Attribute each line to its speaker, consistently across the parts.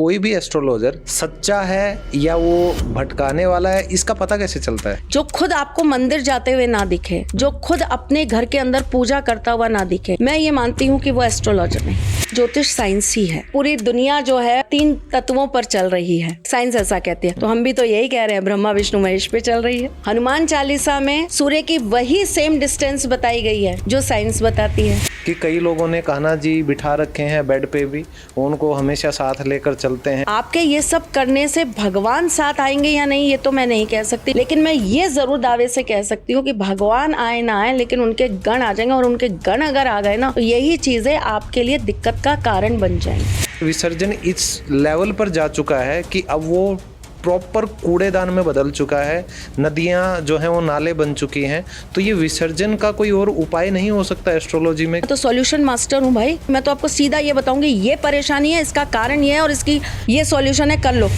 Speaker 1: कोई भी एस्ट्रोलॉजर सच्चा है या वो भटकाने वाला है, इसका पता कैसे चलता है?
Speaker 2: जो खुद आपको मंदिर जाते हुए ना दिखे, जो खुद अपने घर के अंदर पूजा करता हुआ ना दिखे, मैं ये मानती हूँ कि वो एस्ट्रोलॉजर नहीं, ज्योतिष साइंस ही है। पूरी दुनिया जो है 3 तत्वों पर चल रही है, साइंस ऐसा कहती है, तो हम भी तो यही कह रहे हैं, ब्रह्मा विष्णु महेश पे चल रही है। हनुमान चालीसा में सूर्य की वही सेम डिस्टेंस बताई गई है जो साइंस बताती है।
Speaker 1: कि कई लोगों ने कान्हा जी बिठा रखे हैं बेड पे भी, उनको हमेशा साथ लेकर चलते हैं।
Speaker 2: आपके ये सब करने से भगवान साथ आएंगे या नहीं ये तो मैं नहीं कह सकती, लेकिन मैं ये जरूर दावे से कह सकती हूँ कि भगवान आए ना आए लेकिन उनके गण आ जाएंगे, और उनके गण अगर आ गए ना तो यही चीजें आपके लिए दिक्कत का कारण बन जाएंगी।
Speaker 1: विसर्जन इस लेवल पर जा चुका है कि अब वो प्रॉपर कूड़ेदान में बदल चुका है, नदियां जो हैं वो नाले बन चुकी हैं। तो ये विसर्जन का कोई और उपाय नहीं हो सकता एस्ट्रोलॉजी में?
Speaker 2: तो सॉल्यूशन मास्टर हूँ भाई, मैं तो आपको सीधा ये बताऊंगी, ये परेशानी है, इसका कारण ये है और इसकी ये सॉल्यूशन है, कर लो।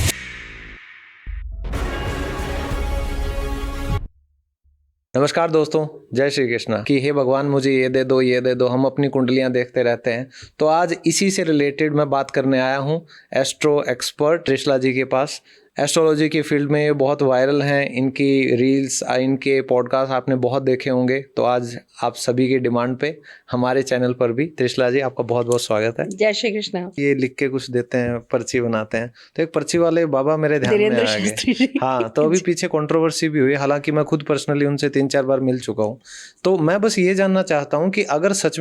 Speaker 1: नमस्कार दोस्तों, जय श्री कृष्णा। कि हे भगवान मुझे ये दे दो, ये दे दो, हम अपनी कुंडलियां देखते रहते हैं। तो आज इसी से रिलेटेड मैं बात करने आया हूँ एस्ट्रो एक्सपर्ट त्रिशला जी के पास। एस्ट्रोलॉजी की फील्ड में ये बहुत वायरल हैं, इनकी रील्स, इनके पॉडकास्ट आपने बहुत देखे होंगे। तो आज आप सभी की डिमांड पे हमारे चैनल पर भी त्रिशला जी, आपका बहुत बहुत स्वागत है।
Speaker 2: जय श्री कृष्ण।
Speaker 1: ये लिख के कुछ देते हैं, पर्ची बनाते हैं, तो एक पर्ची वाले बाबा मेरे ध्यान में आ गए। हाँ, तो अभी पीछे कंट्रोवर्सी भी हुई, हालांकि मैं खुद पर्सनली उनसे 3-4 बार मिल चुका हूँ। तो मैं बस ये जानना चाहता हूँ कि अगर सच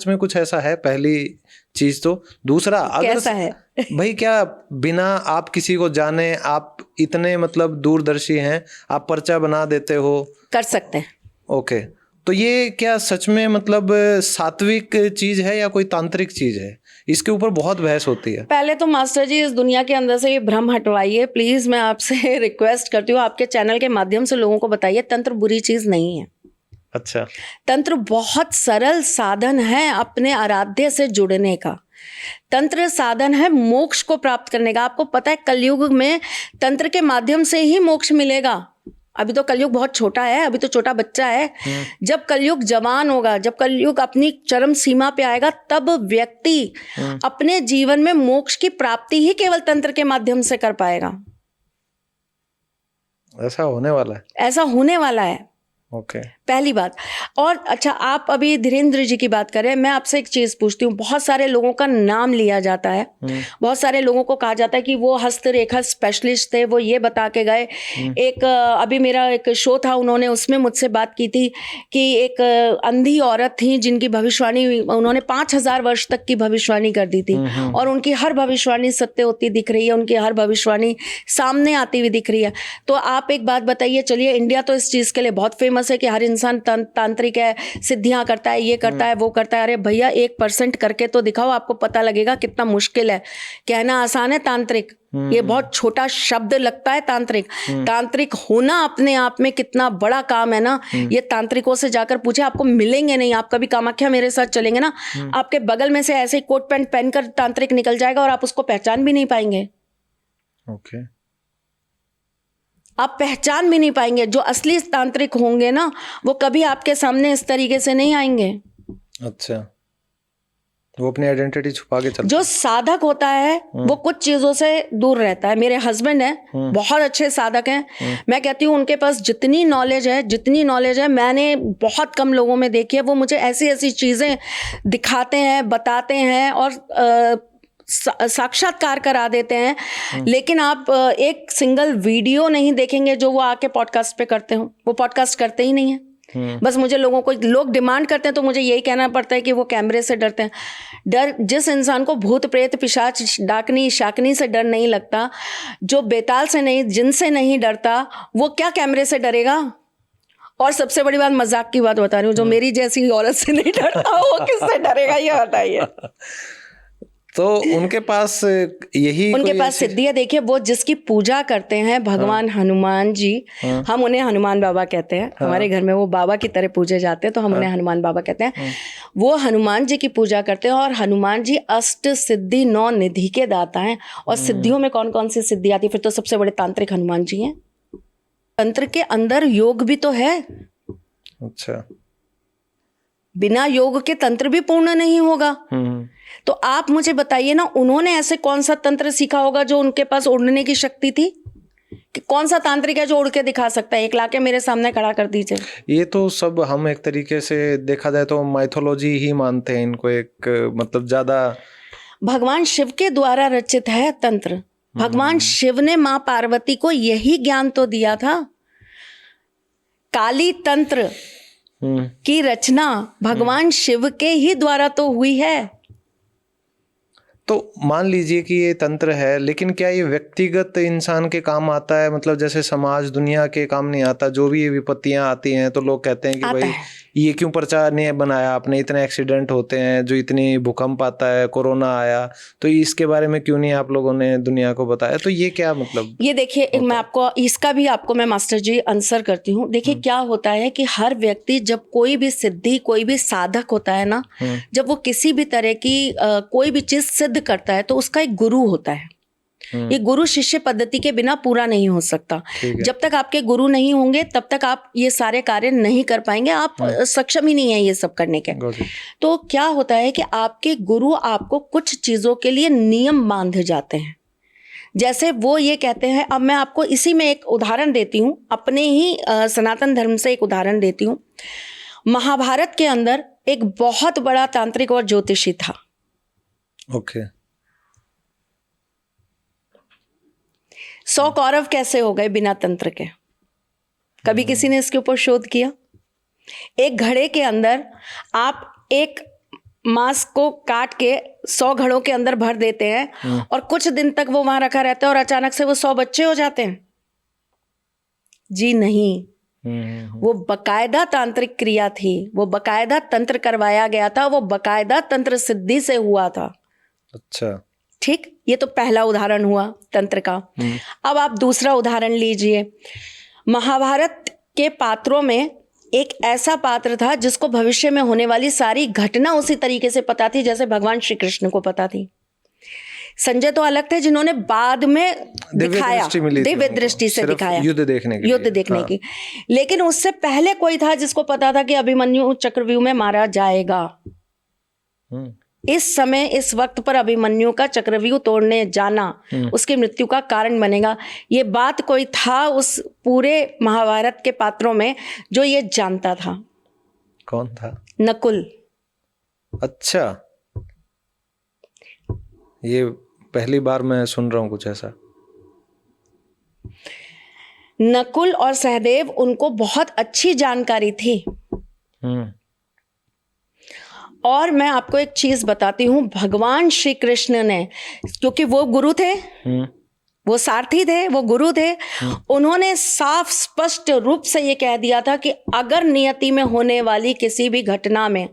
Speaker 1: में कुछ ऐसा है, पहली चीज। तो दूसरा, अगर
Speaker 2: कैसा है
Speaker 1: भाई, क्या बिना आप किसी को जाने, आप इतने मतलब दूरदर्शी हैं, आप पर्चा बना देते हो? कर
Speaker 2: सकते हैं।
Speaker 1: ओके, तो ये क्या सच में मतलब सात्विक चीज है या कोई तांत्रिक चीज है? इसके ऊपर बहुत बहस होती है।
Speaker 2: पहले तो मास्टर जी इस दुनिया के अंदर से ये भ्रम हटवाइए प्लीज, मैं आपसे रिक्वेस्ट करती हूँ, आपके चैनल के माध्यम से लोगों को बताइए तंत्र बुरी चीज नहीं है।
Speaker 1: अच्छा,
Speaker 2: तंत्र बहुत सरल साधन है अपने आराध्य से जुड़ने का। तंत्र साधन है मोक्ष को प्राप्त करने का। आपको पता है कलयुग में तंत्र के माध्यम से ही मोक्ष मिलेगा। अभी तो कलयुग बहुत छोटा है, अभी तो छोटा बच्चा है। जब कलयुग जवान होगा, जब कलयुग अपनी चरम सीमा पे आएगा, तब व्यक्ति अपने जीवन में मोक्ष की प्राप्ति ही केवल तंत्र के माध्यम से कर पाएगा।
Speaker 1: ऐसा होने वाला है?
Speaker 2: ऐसा होने वाला है।
Speaker 1: ओके,
Speaker 2: पहली बात। और अच्छा, आप अभी धीरेन्द्र जी की बात करें, मैं आपसे एक चीज पूछती हूँ। बहुत सारे लोगों का नाम लिया जाता है, बहुत सारे लोगों को कहा जाता है कि वो हस्तरेखा स्पेशलिस्ट थे, वो ये बता के गए। एक अभी मेरा एक शो था, उन्होंने उसमें मुझसे बात की थी कि एक अंधी औरत थी जिनकी भविष्यवाणी, उन्होंने 5000 वर्ष तक की भविष्यवाणी कर दी थी, और उनकी हर भविष्यवाणी सत्य होती दिख रही है, उनकी हर भविष्यवाणी सामने आती हुई दिख रही है। तो आप एक बात बताइए, चलिए इंडिया तो इस चीज के लिए बहुत फेमस है कि हर इंसान तांत्रिक है, सिद्धियां करता है, ये करता है, वो करता है। अरे भैया 1% करके तो दिखाओ, आपको पता लगेगा कितना मुश्किल है। कहना आसान है तांत्रिक, ये बहुत छोटा शब्द लगता है तांत्रिक। तांत्रिक होना अपने आप में कितना बड़ा काम है ना। ये तांत्रिकों से जाकर पूछे, आपको मिलेंगे नहीं। आप कभी कामाख्या मेरे साथ चलेंगे ना, आपके बगल में से ऐसे कोट पैंट पहनकर तांत्रिक निकल जाएगा और आप उसको पहचान भी नहीं पाएंगे।
Speaker 1: ओके,
Speaker 2: आप पहचान भी नहीं पाएंगे। जो असली तांत्रिक होंगे ना, वो कभी आपके सामने इस तरीके से नहीं आएंगे।
Speaker 1: अच्छा, वो अपनी आइडेंटिटी छुपा के चलते।
Speaker 2: जो साधक होता है वो कुछ चीजों से दूर रहता है। मेरे हस्बैंड हैं, बहुत अच्छे साधक हैं। मैं कहती हूँ उनके पास जितनी नॉलेज है मैंने बहुत कम लोगों में देखी है। वो मुझे ऐसी ऐसी चीजें दिखाते हैं, बताते हैं और साक्षात्कार करा देते हैं। लेकिन आप एक सिंगल वीडियो नहीं देखेंगे जो वो आके पॉडकास्ट पे करते हो। वो पॉडकास्ट करते ही नहीं है। बस मुझे लोग डिमांड करते हैं तो मुझे यही कहना पड़ता है कि वो कैमरे से डरते हैं। डर, जिस इंसान को भूत प्रेत पिशाच डाकनी शाकनी से डर नहीं लगता, जो बेताल से नहीं, जिनसे नहीं डरता, वो क्या कैमरे से डरेगा? और सबसे बड़ी बात, मजाक की बात बता रही हूँ, जो मेरी जैसी औरत से नहीं डरता वो किससे डरेगा, ये बताइए।
Speaker 1: तो उनके पास
Speaker 2: सिद्धि है। देखिए, वो जिसकी पूजा करते हैं भगवान हनुमान जी, हम उन्हें हनुमान बाबा कहते हैं। हमारे घर में वो बाबा की तरह पूजे जाते हैं, तो हम उन्हें हनुमान बाबा कहते हैं। वो हनुमान जी की पूजा करते हैं, और हनुमान जी अष्ट सिद्धि 9 निधि के दाता हैं। और सिद्धियों में कौन कौन सी सिद्धि आती है? फिर तो सबसे बड़े तांत्रिक हनुमान जी हैं। तंत्र के अंदर योग भी तो है।
Speaker 1: अच्छा,
Speaker 2: बिना योग के तंत्र भी पूर्ण नहीं होगा। तो आप मुझे बताइए ना, उन्होंने ऐसे कौन सा तंत्र सीखा होगा जो उनके पास उड़ने की शक्ति थी? कि कौन सा तांत्रिक है जो उड़ के दिखा सकता है? एक लाके मेरे सामने खड़ा कर दीजिए।
Speaker 1: ये तो सब हम एक तरीके से देखा जाए तो माइथोलॉजी ही मानते हैं इनको, एक मतलब ज्यादा।
Speaker 2: भगवान शिव के द्वारा रचित है तंत्र। भगवान शिव ने मां पार्वती को यही ज्ञान तो दिया था। काली तंत्र की रचना भगवान शिव के ही द्वारा तो हुई है।
Speaker 1: तो मान लीजिए कि ये तंत्र है, लेकिन क्या ये व्यक्तिगत इंसान के काम आता है? मतलब जैसे समाज दुनिया के काम नहीं आता? जो भी ये विपत्तियां आती हैं तो लोग कहते हैं कि भाई ये क्यों प्रचार नहीं बनाया आपने, इतने एक्सीडेंट होते हैं, जो इतनी भूकंप आता है, कोरोना आया, तो इसके बारे में क्यों नहीं आप लोगों ने दुनिया को बताया? तो ये क्या मतलब?
Speaker 2: ये देखिए, मैं आपको इसका भी आपको मैं मास्टर जी आंसर करती हूँ। देखिए क्या होता है कि हर व्यक्ति जब कोई भी सिद्धि, कोई भी साधक होता है ना, जब वो किसी भी तरह की कोई भी चीज सिद्ध करता है तो उसका एक गुरु होता है। ये गुरु शिष्य पद्धति के बिना पूरा नहीं हो सकता। जब तक आपके गुरु नहीं होंगे तब तक आप ये सारे कार्य नहीं कर पाएंगे। आप सक्षम ही नहीं है ये सब करने के। तो क्या होता है कि आपके गुरु आपको कुछ चीजों के लिए नियम बांध जाते हैं। जैसे वो ये कहते हैं, अब मैं आपको इसी में एक उदाहरण देती हूँ, अपने ही सनातन धर्म से एक उदाहरण देती हूँ। महाभारत के अंदर एक बहुत बड़ा तांत्रिक और ज्योतिषी था।
Speaker 1: ओके।
Speaker 2: 100 कौरव कैसे हो गए बिना तंत्र के? कभी किसी ने इसके ऊपर शोध किया? एक घड़े के अंदर आप एक मांस को काट के 100 घड़ों के अंदर भर देते हैं और कुछ दिन तक वो वहां रखा रहता है और अचानक से वो 100 बच्चे हो जाते हैं? जी नहीं। वो बकायदा तांत्रिक क्रिया थी, वो बकायदा तंत्र करवाया गया था, वो बकायदा तंत्र सिद्धि से हुआ था।
Speaker 1: अच्छा,
Speaker 2: ठीक। ये तो पहला उदाहरण हुआ तंत्र का। अब आप दूसरा उदाहरण लीजिए। महाभारत के पात्रों में एक ऐसा पात्र था जिसको भविष्य में होने वाली सारी घटना उसी तरीके से पता थी जैसे भगवान श्री कृष्ण को पता थी। संजय तो अलग थे जिन्होंने बाद में दिखाया, दिव्य दृष्टि से दिखाया, युद्ध देखने की। लेकिन उससे पहले कोई था जिसको पता था कि अभिमन्यु चक्रव्यूह में मारा जाएगा। इस समय, इस वक्त पर अभिमन्यु का चक्रव्यूह तोड़ने जाना उसकी मृत्यु का कारण बनेगा। ये बात कोई था उस पूरे महाभारत के पात्रों में जो ये जानता था?
Speaker 1: कौन था?
Speaker 2: नकुल।
Speaker 1: अच्छा, ये पहली बार मैं सुन रहा हूं कुछ ऐसा।
Speaker 2: नकुल और सहदेव, उनको बहुत अच्छी जानकारी थी। और मैं आपको एक चीज बताती हूँ, भगवान श्री कृष्ण ने, क्योंकि वो गुरु थे, वो सारथी थे, वो गुरु थे, उन्होंने साफ स्पष्ट रूप से ये कह दिया था कि अगर नियति में होने वाली किसी भी घटना में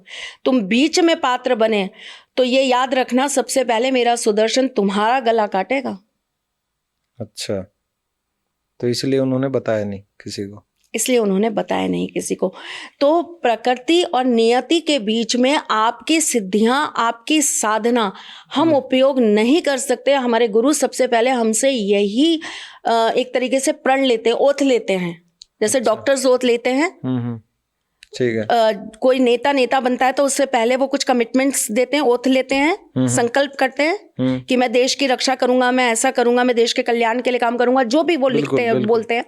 Speaker 2: तुम बीच में पात्र बने तो ये याद रखना, सबसे पहले मेरा सुदर्शन तुम्हारा गला काटेगा।
Speaker 1: अच्छा, तो इसलिए उन्होंने बताया नहीं किसी को?
Speaker 2: इसलिए उन्होंने बताया नहीं किसी को। तो प्रकृति और नियति के बीच में आपकी सिद्धियां, आपकी साधना हम उपयोग नहीं कर सकते। हमारे गुरु सबसे पहले हमसे यही एक तरीके से प्रण लेते हैं, ओथ लेते हैं, जैसे डॉक्टर्स ओथ लेते हैं।
Speaker 1: ठीक है।
Speaker 2: कोई नेता बनता है तो उससे पहले वो कुछ कमिटमेंट्स देते हैं, ओथ लेते हैं, संकल्प करते हैं कि मैं देश की रक्षा करूंगा, मैं ऐसा करूंगा, मैं देश के कल्याण के लिए काम करूंगा, जो भी वो लिखते हैं, बोलते हैं।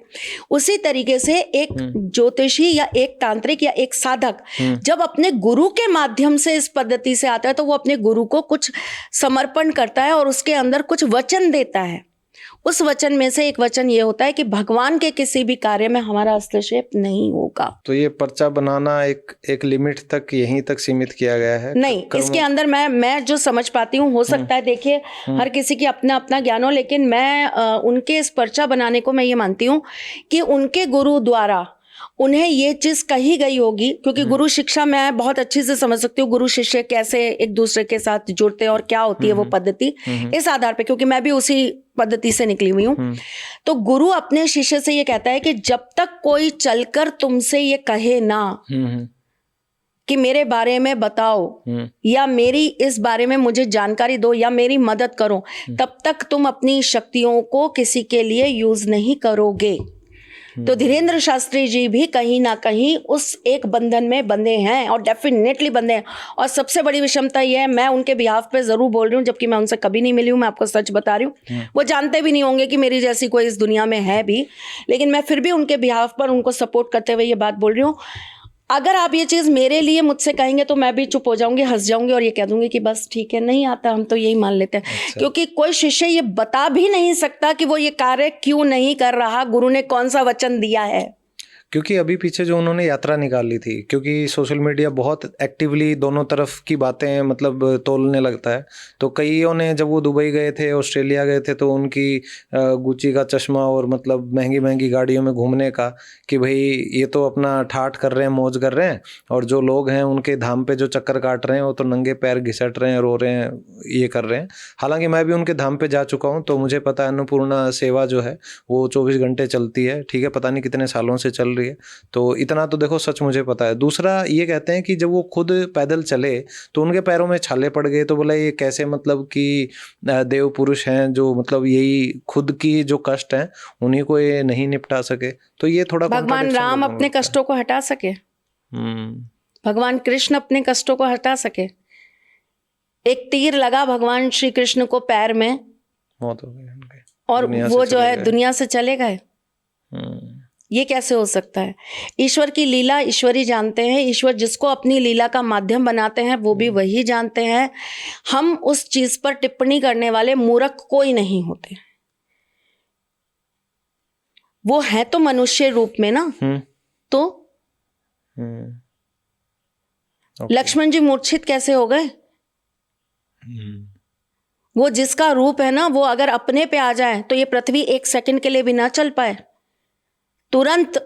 Speaker 2: उसी तरीके से एक ज्योतिषी या एक तांत्रिक या एक साधक जब अपने गुरु के माध्यम से इस पद्धति से आता है तो वो अपने गुरु को कुछ समर्पण करता है और उसके अंदर कुछ वचन देता है। उस वचन में से एक वचन ये होता है कि भगवान के किसी भी कार्य में हमारा हस्तक्षेप नहीं होगा।
Speaker 1: तो ये पर्चा बनाना एक लिमिट तक, यहीं तक सीमित किया गया है?
Speaker 2: नहीं, इसके अंदर मैं जो समझ पाती हूँ, हो सकता है देखिए हर किसी की अपना अपना ज्ञान हो, लेकिन मैं उनके इस पर्चा बनाने को मैं ये मानती हूँ कि उनके गुरु द्वारा उन्हें ये चीज कही गई होगी, क्योंकि गुरु शिक्षा मैं बहुत अच्छी से समझ सकती हूँ, गुरु शिष्य कैसे एक दूसरे के साथ जुड़ते हैं और क्या होती है वो पद्धति, इस आधार पे, क्योंकि मैं भी उसी पद्धति से निकली हुई हूँ। तो गुरु अपने शिष्य से ये कहता है कि जब तक कोई चलकर तुमसे ये कहे ना कि मेरे बारे में बताओ या मेरी इस बारे में मुझे जानकारी दो या मेरी मदद करो, तब तक तुम अपनी शक्तियों को किसी के लिए यूज नहीं करोगे। तो धीरेन्द्र शास्त्री जी भी कहीं ना कहीं उस एक बंधन में बंधे हैं, और डेफिनेटली बंधे हैं। और सबसे बड़ी विषमता ये है, मैं उनके बिहाफ पे जरूर बोल रही हूँ, जबकि मैं उनसे कभी नहीं मिली हूँ, मैं आपको सच बता रही हूँ। वो जानते भी नहीं होंगे कि मेरी जैसी कोई इस दुनिया में है भी, लेकिन मैं फिर भी उनके बिहाफ पर उनको सपोर्ट करते हुए ये बात बोल रही हूँ। अगर आप ये चीज़ मेरे लिए मुझसे कहेंगे तो मैं भी चुप हो जाऊंगी, हंस जाऊंगी और ये कह दूंगी कि बस ठीक है, नहीं आता, हम तो यही मान लेते हैं।
Speaker 1: अच्छा।
Speaker 2: क्योंकि कोई शिष्य ये बता भी नहीं सकता कि वो ये कार्य क्यों नहीं कर रहा, गुरु ने कौन सा वचन दिया है।
Speaker 1: क्योंकि अभी पीछे जो उन्होंने यात्रा निकाली थी, क्योंकि सोशल मीडिया बहुत एक्टिवली दोनों तरफ की बातें मतलब तोलने लगता है, तो कईयों ने जब वो दुबई गए थे, ऑस्ट्रेलिया गए थे, तो उनकी गुच्ची का चश्मा और मतलब महंगी महंगी गाड़ियों में घूमने का, कि भाई ये तो अपना ठाठ कर रहे हैं, मौज कर रहे हैं, और जो लोग हैं उनके धाम पे जो चक्कर काट रहे हैं वो तो नंगे पैर घिसट रहे हैं, रो रहे हैं, ये कर रहे हैं। हालांकि मैं भी उनके धाम पे जा चुका हूँ, तो मुझे पता है अन्नपूर्णा सेवा जो है वो 24 घंटे चलती है, ठीक है, पता नहीं कितने सालों से चल रही है, तो इतना तो देखो सच मुझे पता है। दूसरा ये कहते हैं कि जब वो खुद पैदल चले तो उनके पैरों में छाले पड़ गए, तो बोला ये कैसे, मतलब कि देव पुरुष हैं जो मतलब यही खुद की जो कष्ट हैं उन्हीं को ये नहीं निपटा सके, तो ये थोड़ा
Speaker 2: भगवान राम अपने कष्टों को हटा सके, भगवान कृष्ण अपने कष्टों को हटा सके। एक तीर लगा भगवान श्री कृष्ण को पैर में,
Speaker 1: मौत हो गई उनकी,
Speaker 2: और वो जो है दुनिया से चले गए। ये कैसे हो सकता है? ईश्वर की लीला ईश्वरी जानते हैं, ईश्वर जिसको अपनी लीला का माध्यम बनाते हैं वो भी वही जानते हैं। हम उस चीज पर टिप्पणी करने वाले मूर्ख कोई नहीं होते। वो है तो मनुष्य रूप में ना, तो लक्ष्मण जी मूर्छित कैसे हो गए? वो जिसका रूप है ना, वो अगर अपने पे आ जाए तो ये पृथ्वी एक सेकंड के लिए भी ना चल पाए, तुरंत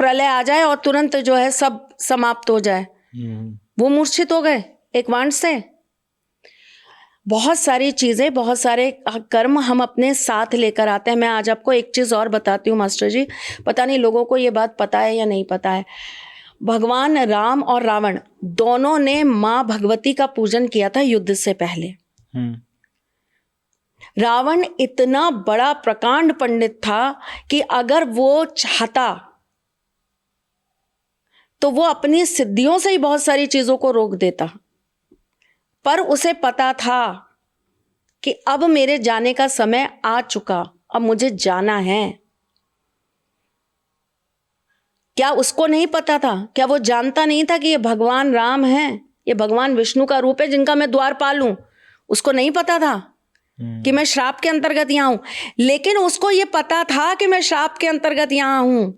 Speaker 2: प्रलय आ जाए और तुरंत जो है सब समाप्त हो जाए। वो मूर्छित हो गए एक वाण से। बहुत सारी चीजें, बहुत सारे कर्म हम अपने साथ लेकर आते हैं। मैं आज आपको एक चीज और बताती हूँ मास्टर जी, पता नहीं लोगों को ये बात पता है या नहीं पता है। भगवान राम और रावण दोनों ने माँ भगवती का पूजन किया था युद्ध से पहले। रावण इतना बड़ा प्रकांड पंडित था कि अगर वो चाहता तो वो अपनी सिद्धियों से ही बहुत सारी चीजों को रोक देता, पर उसे पता था कि अब मेरे जाने का समय आ चुका, अब मुझे जाना है। क्या उसको नहीं पता था? क्या वो जानता नहीं था कि ये भगवान राम हैं, ये भगवान विष्णु का रूप है जिनका मैं द्वारपाल हूं? उसको नहीं पता था कि मैं श्राप के अंतर्गत यहां हूं, लेकिन उसको ये पता था कि मैं श्राप के अंतर्गत यहां हूं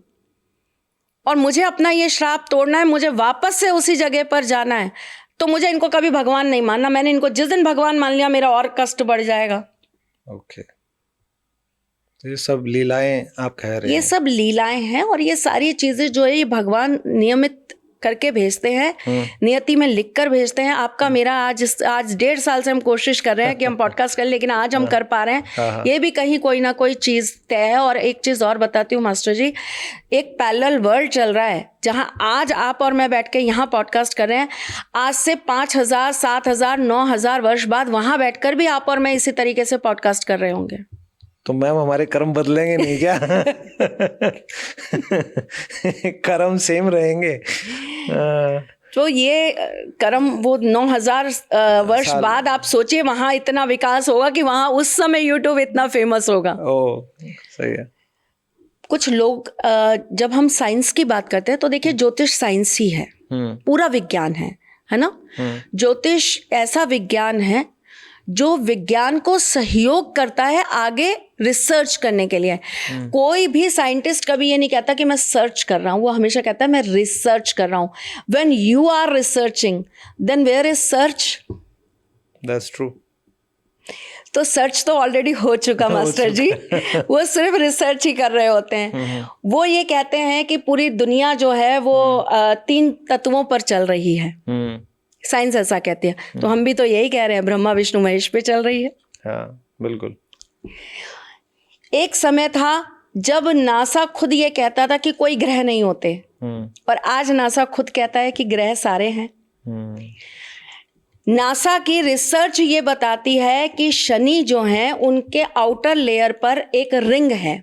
Speaker 2: और मुझे अपना ये श्राप तोड़ना है, मुझे वापस से उसी जगह पर जाना है। तो मुझे इनको कभी भगवान नहीं मानना। मैंने इनको जिस दिन भगवान मान लिया मेरा और कष्ट बढ़ जाएगा।
Speaker 1: ओके, तो ये सब लीलाएं आप कह रहे हैं?
Speaker 2: ये सब लीलाएं हैं, और ये सारी चीजें जो है ये भगवान नियमित करके भेजते हैं, नियति में लिख कर भेजते हैं। आपका मेरा आज 1.5 साल से हम कोशिश कर रहे हैं कि हम पॉडकास्ट करें, लेकिन आज हम कर पा रहे हैं। ये भी कहीं कोई ना कोई चीज तय है। और एक चीज और बताती हूँ मास्टर जी, एक पैरेलल वर्ल्ड चल रहा है जहां आज आप और मैं बैठ के यहाँ पॉडकास्ट कर रहे हैं। आज से 5,000, 7,000, 9,000 वर्ष बाद वहां बैठकर भी आप और मैं इसी तरीके से पॉडकास्ट कर रहे होंगे।
Speaker 1: तो मैम हमारे कर्म बदलेंगे नहीं क्या? कर्म सेम रहेंगे?
Speaker 2: तो ये कर्म वो 9,000 वर्ष बाद आप सोचिए वहां इतना विकास होगा कि वहां उस समय यूट्यूब इतना फेमस होगा।
Speaker 1: ओ, सही है।
Speaker 2: कुछ लोग जब हम साइंस की बात करते हैं तो देखिए ज्योतिष साइंस ही है, पूरा विज्ञान है ना। ज्योतिष ऐसा विज्ञान है जो विज्ञान को सहयोग करता है आगे रिसर्च करने के लिए। कोई भी साइंटिस्ट कभी ये नहीं कहता कि मैं सर्च कर रहा हूं, वो हमेशा कहता है मैं रिसर्च कर रहा हूं। When you are researching then where is search?
Speaker 1: That's true.
Speaker 2: तो सर्च तो ऑलरेडी हो चुका मास्टर जी, वो सिर्फ रिसर्च ही कर रहे होते हैं। वो ये कहते हैं कि पूरी दुनिया जो है वो 3 तत्वों पर चल रही है। साइंस ऐसा कहती है, तो हम भी तो यही कह रहे हैं, ब्रह्मा विष्णु महेश पे चल रही है।
Speaker 1: हाँ, बिल्कुल।
Speaker 2: एक समय था जब नासा खुद ये कहता था कि कोई ग्रह नहीं होते, और आज नासा खुद कहता है कि ग्रह सारे हैं। नासा की रिसर्च ये बताती है कि शनि जो है उनके आउटर लेयर पर एक रिंग है,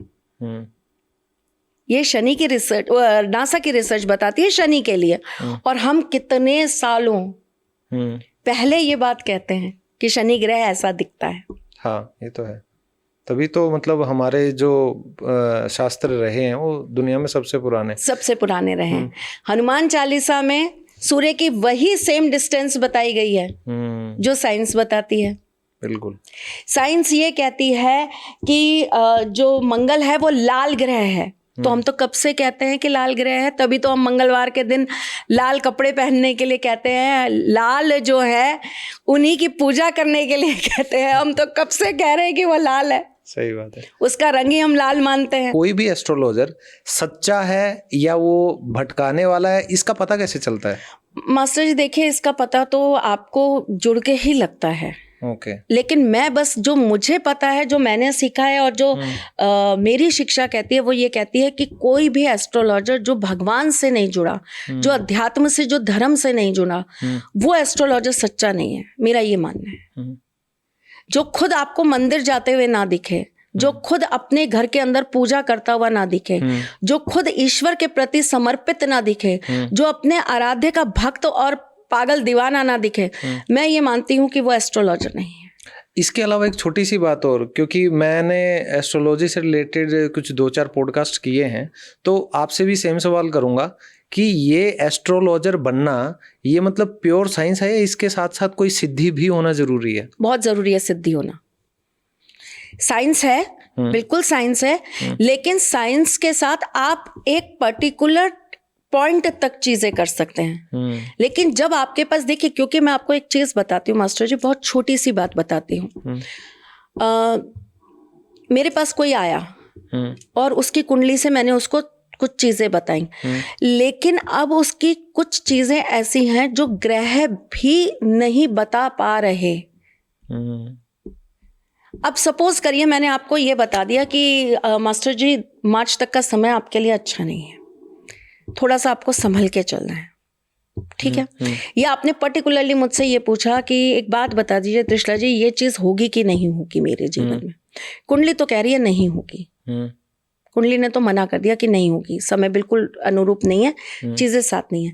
Speaker 2: ये शनि की रिसर्च, नासा की रिसर्च बताती है शनि के लिए, और हम कितने सालों पहले ये बात कहते हैं कि शनि ग्रह ऐसा दिखता है।
Speaker 1: हाँ, ये तो है। तभी तो मतलब हमारे जो शास्त्र रहे हैं वो दुनिया में सबसे पुराने रहे हैं।
Speaker 2: हनुमान चालीसा में सूर्य की वही सेम डिस्टेंस बताई गई है जो साइंस बताती है।
Speaker 1: बिल्कुल।
Speaker 2: साइंस ये कहती है कि जो मंगल है वो लाल ग्रह है, तो हम तो कब से कहते हैं कि लाल ग्रह है, तभी तो हम मंगलवार के दिन लाल कपड़े पहनने के लिए कहते हैं, लाल जो है उन्हीं की पूजा करने के लिए कहते हैं। हम तो कब से कह रहे हैं कि वो लाल है।
Speaker 1: सही बात है,
Speaker 2: उसका रंग ही हम लाल मानते हैं।
Speaker 1: कोई भी एस्ट्रोलॉजर सच्चा है या वो भटकाने वाला है, इसका पता कैसे चलता है?
Speaker 2: मास्टर जी देखिए, इसका पता तो आपको जुड़ के ही लगता है।
Speaker 1: ओके।
Speaker 2: लेकिन मैं बस जो मुझे पता है, जो मैंने सीखा है और जो मेरी शिक्षा कहती है, वो ये कहती है कि कोई भी एस्ट्रोलॉजर जो भगवान से नहीं जुड़ा, जो अध्यात्म से, जो धर्म से नहीं जुड़ा, वो एस्ट्रोलॉजर सच्चा नहीं है। मेरा ये मानना है। जो खुद आपको मंदिर जाते हुए ना दिखे, जो खुद अपने घर के अंदर पूजा करता हुआ ना दिखे, जो खुद ईश्वर के प्रति समर्पित ना दिखे, जो अपने आराध्य का भक्त और पागल दीवाना ना दिखे, मैं ये मानती हूँ कि वो एस्ट्रोलॉजर नहीं है।
Speaker 1: इसके अलावा एक छोटी सी बात और, क्योंकि मैंने एस्ट्रोलॉजी से रिलेटेड कुछ 2-4 पॉडकास्ट किए हैं, तो आपसे भी सेम सवाल करूंगा कि ये एस्ट्रोलॉजर बनना ये मतलब प्योर साइंस है या इसके साथ साथ कोई सिद्धि भी होना जरूरी है?
Speaker 2: बहुत जरूरी है सिद्धि होना। साइंस है, बिल्कुल साइंस है, लेकिन साइंस के साथ आप एक पर्टिकुलर पॉइंट तक चीजें कर सकते हैं। लेकिन जब आपके पास, देखिए, क्योंकि मैं आपको एक चीज बताती हूँ मास्टर जी, बहुत छोटी सी बात बताती हूँ। मेरे पास कोई आया और उसकी कुंडली से मैंने उसको कुछ चीजें बताई, लेकिन अब उसकी कुछ चीजें ऐसी हैं जो ग्रह भी नहीं बता पा रहे। अब सपोज करिए मैंने आपको ये बता दिया कि मास्टर जी मार्च तक का समय आपके लिए अच्छा नहीं है, थोड़ा सा आपको संभल के चलना है, ठीक है। या आपने पर्टिकुलरली मुझसे ये पूछा कि एक बात बता दीजिए त्रिशला जी, ये चीज होगी कि नहीं होगी मेरे जीवन में। कुंडली तो कह रही है नहीं होगी, कुंडली ने तो मना कर दिया कि नहीं होगी, समय बिल्कुल अनुरूप नहीं है, चीजें साथ नहीं है।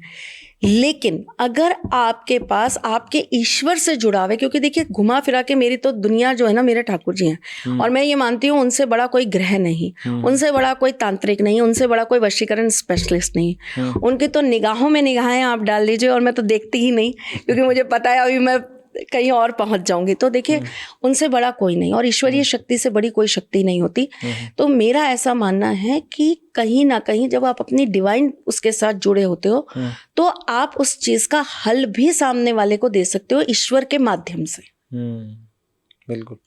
Speaker 2: लेकिन अगर आपके पास आपके ईश्वर से जुड़ाव है, क्योंकि देखिए घुमा फिरा के मेरी तो दुनिया जो है ना मेरे ठाकुर जी हैं, और मैं ये मानती हूँ उनसे बड़ा कोई ग्रह नहीं, उनसे बड़ा कोई तांत्रिक नहीं, उनसे बड़ा कोई वशीकरण स्पेशलिस्ट नहीं। उनकी तो निगाहों में निगाहें आप डाल लीजिए और मैं तो देखती ही नहीं, क्योंकि मुझे पता है अभी मैं कहीं और पहुंच जाऊंगी। तो देखिए उनसे बड़ा कोई नहीं, और ईश्वरीय शक्ति से बड़ी कोई शक्ति नहीं होती। तो मेरा ऐसा मानना है कि कहीं ना कहीं जब आप अपनी डिवाइन उसके साथ जुड़े होते हो, तो आप उस चीज का हल भी सामने वाले को दे सकते हो ईश्वर के माध्यम से।
Speaker 1: बिल्कुल।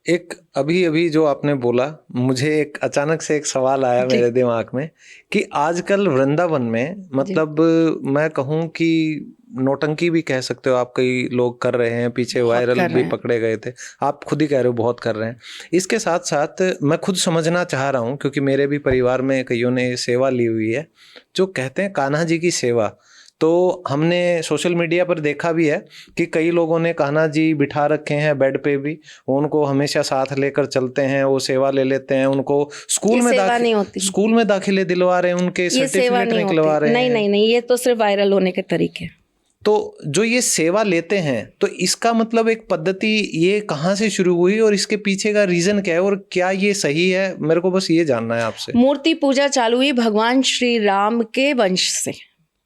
Speaker 1: एक अभी जो आपने बोला, मुझे एक अचानक से एक सवाल आया मेरे दिमाग में कि आजकल वृंदावन में, मतलब मैं कहूँ कि नौटंकी भी कह सकते हो आप, कई लोग कर रहे हैं, पीछे वायरल भी पकड़े गए थे, आप खुद ही कह रहे हो बहुत कर रहे हैं। इसके साथ साथ मैं खुद समझना चाह रहा हूँ, क्योंकि मेरे भी परिवार में कईयों ने सेवा ली हुई है, जो कहते हैं कान्हा जी की सेवा। तो हमने सोशल मीडिया पर देखा भी है कि कई लोगों ने कान्हा जी बिठा रखे हैं बेड पे भी, उनको हमेशा साथ लेकर चलते हैं, वो सेवा ले लेते हैं, उनको स्कूल में दाखिले दिलवा रहे हैं, उनके सर्टिफिकेट निकलवा रहे हैं।
Speaker 2: नहीं, ये तो सिर्फ वायरल होने के तरीके।
Speaker 1: तो जो ये सेवा लेते हैं, तो इसका मतलब एक पद्धति ये कहाँ से शुरू हुई और इसके पीछे का रीजन क्या है, और क्या ये सही है? मेरे को बस ये जानना है आपसे।
Speaker 2: मूर्ति पूजा चालू हुई भगवान श्री राम के वंश से,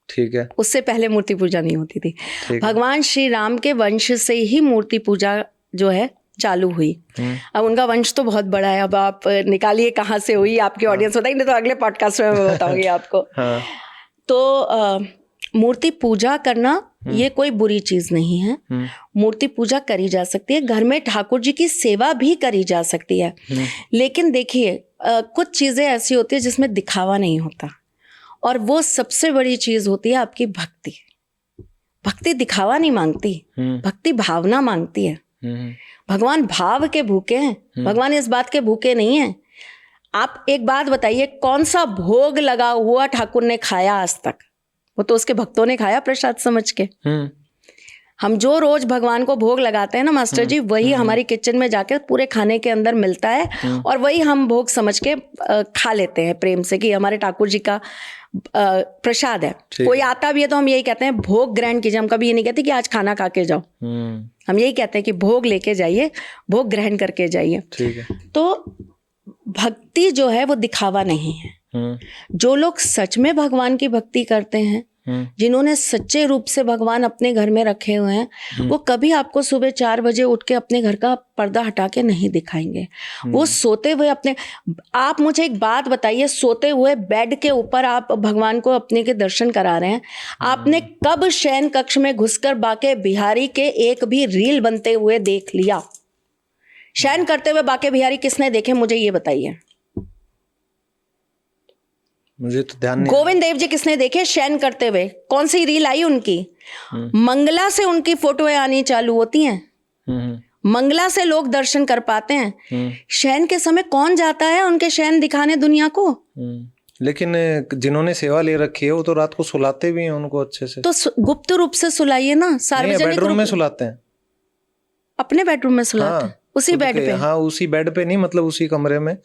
Speaker 1: ठीक है।
Speaker 2: उससे पहले मूर्ति पूजा नहीं होती थी। भगवान श्री राम के वंश से ही मूर्ति पूजा जो है चालू हुई। अब उनका वंश तो बहुत बड़ा है, अब आप निकालिए कहाँ से हुई, आपकी ऑडियंस बताएंगे, नहीं तो अगले पॉडकास्ट में मैं बताऊंगी आपको। तो मूर्ति पूजा करना ये कोई बुरी चीज नहीं है, मूर्ति पूजा करी जा सकती है, घर में ठाकुर जी की सेवा भी करी जा सकती है। लेकिन देखिए कुछ चीजें ऐसी होती है जिसमें दिखावा नहीं होता, और वो सबसे बड़ी चीज होती है आपकी भक्ति। भक्ति दिखावा नहीं मांगती, भक्ति भावना मांगती है। भगवान भाव के भूखे हैं, भगवान इस बात के भूखे नहीं है। आप एक बात बताइए, कौन सा भोग लगा हुआ ठाकुर ने खाया आज तक? वो तो उसके भक्तों ने खाया प्रसाद समझ के। हम जो रोज भगवान को भोग लगाते हैं ना मास्टर जी, वही हमारी किचन में जाके पूरे खाने के अंदर मिलता है और वही हम भोग समझ के खा लेते हैं प्रेम से कि हमारे ठाकुर जी का प्रसाद है। कोई आता भी है तो हम यही कहते हैं भोग ग्रहण कीजिए। हम कभी ये नहीं कहते कि आज खाना खा के जाओ, हम यही कहते हैं कि भोग लेके जाइए, भोग ग्रहण करके जाइए।
Speaker 1: ठीक है।
Speaker 2: तो भक्ति जो है वो दिखावा नहीं है। जो लोग सच में भगवान की भक्ति करते हैं, जिन्होंने सच्चे रूप से भगवान अपने घर में रखे हुए हैं, वो कभी आपको सुबह 4 बजे उठ के अपने घर का पर्दा हटा के नहीं दिखाएंगे। वो सोते हुए अपने, आप मुझे एक बात बताइए, सोते हुए बेड के ऊपर आप भगवान को अपने के दर्शन करा रहे हैं, आपने कब शयन कक्ष में घुसकर बाके बिहारी के एक भी रील बनते हुए देख लिया? शयन करते हुए बाके बिहारी किसने देखे, मुझे ये बताइए।
Speaker 1: मुझे तो ध्यान नहीं।
Speaker 2: गोविंद देव जी किसने देखे शयन करते हुए? कौन सी रील आई उनकी? मंगला से उनकी फोटोएं आनी चालू होती हैं। मंगला से लोग दर्शन कर पाते हैं। शयन के समय कौन जाता है उनके शयन दिखाने दुनिया को?
Speaker 1: लेकिन जिन्होंने सेवा ले रखी है वो तो रात को सुलाते भी हैं उनको अच्छे से।
Speaker 2: तो गुप्त रूप से सुलाइए ना, सार्वजनिक
Speaker 1: बेडरूम में सुलाते हैं।
Speaker 2: अपने बेडरूम में सुलाते हैं, उसी बेड पे?
Speaker 1: हाँ, उसी बेड पे नहीं, मतलब उसी कमरे में।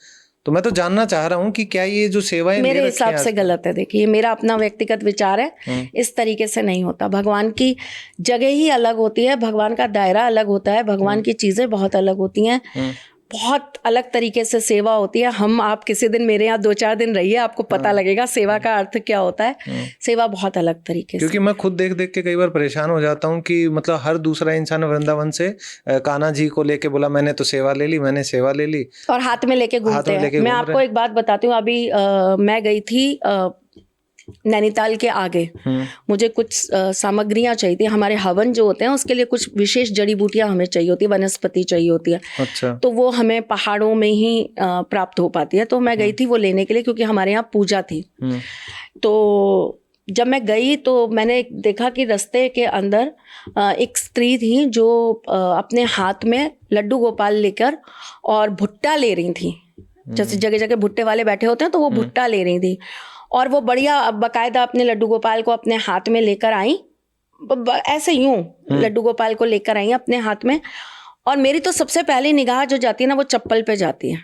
Speaker 1: तो मैं तो जानना चाह रहा हूँ कि क्या ये जो सेवाएं
Speaker 2: मेरे हिसाब से गलत है। देखिए, मेरा अपना व्यक्तिगत विचार है, इस तरीके से नहीं होता। भगवान की जगह ही अलग होती है, भगवान का दायरा अलग होता है, भगवान की चीजें बहुत अलग होती हैं, बहुत अलग तरीके से सेवा होती है। आप किसी दिन मेरे यहाँ 2-4 दिन रहिए, आपको पता लगेगा सेवा का अर्थ क्या होता है। सेवा बहुत अलग तरीके से,
Speaker 1: क्योंकि मैं खुद देख देख के कई बार परेशान हो जाता हूँ कि मतलब हर दूसरा इंसान वृंदावन से कान्हा जी को लेके बोला मैंने तो सेवा ले ली, मैंने सेवा ले ली,
Speaker 2: और हाथ में लेके घूमते हैं। मैं आपको एक बात बताती हूँ, अभी मैं गई थी नैनीताल के आगे, मुझे कुछ सामग्रियां चाहिए थी। हमारे हवन जो होते हैं उसके लिए कुछ विशेष जड़ी बूटियां हमें चाहिए होती है, वनस्पति चाहिए होती है।
Speaker 1: अच्छा।
Speaker 2: तो वो हमें पहाड़ों में ही प्राप्त हो पाती है। तो मैं गई थी वो लेने के लिए, क्योंकि हमारे यहाँ पूजा थी। तो जब मैं गई तो मैंने देखा कि रास्ते के अंदर एक स्त्री थी जो अपने हाथ में लड्डू गोपाल लेकर और भुट्टा ले रही थी। जैसे जगह जगह भुट्टे वाले बैठे होते हैं, तो वो भुट्टा ले रही थी और वो बढ़िया बाकायदा अपने लड्डू गोपाल को अपने हाथ में लेकर आई, ऐसे यूं लड्डू गोपाल को लेकर आई अपने हाथ में। और मेरी तो सबसे पहली निगाह जो जाती है ना, वो चप्पल पे जाती है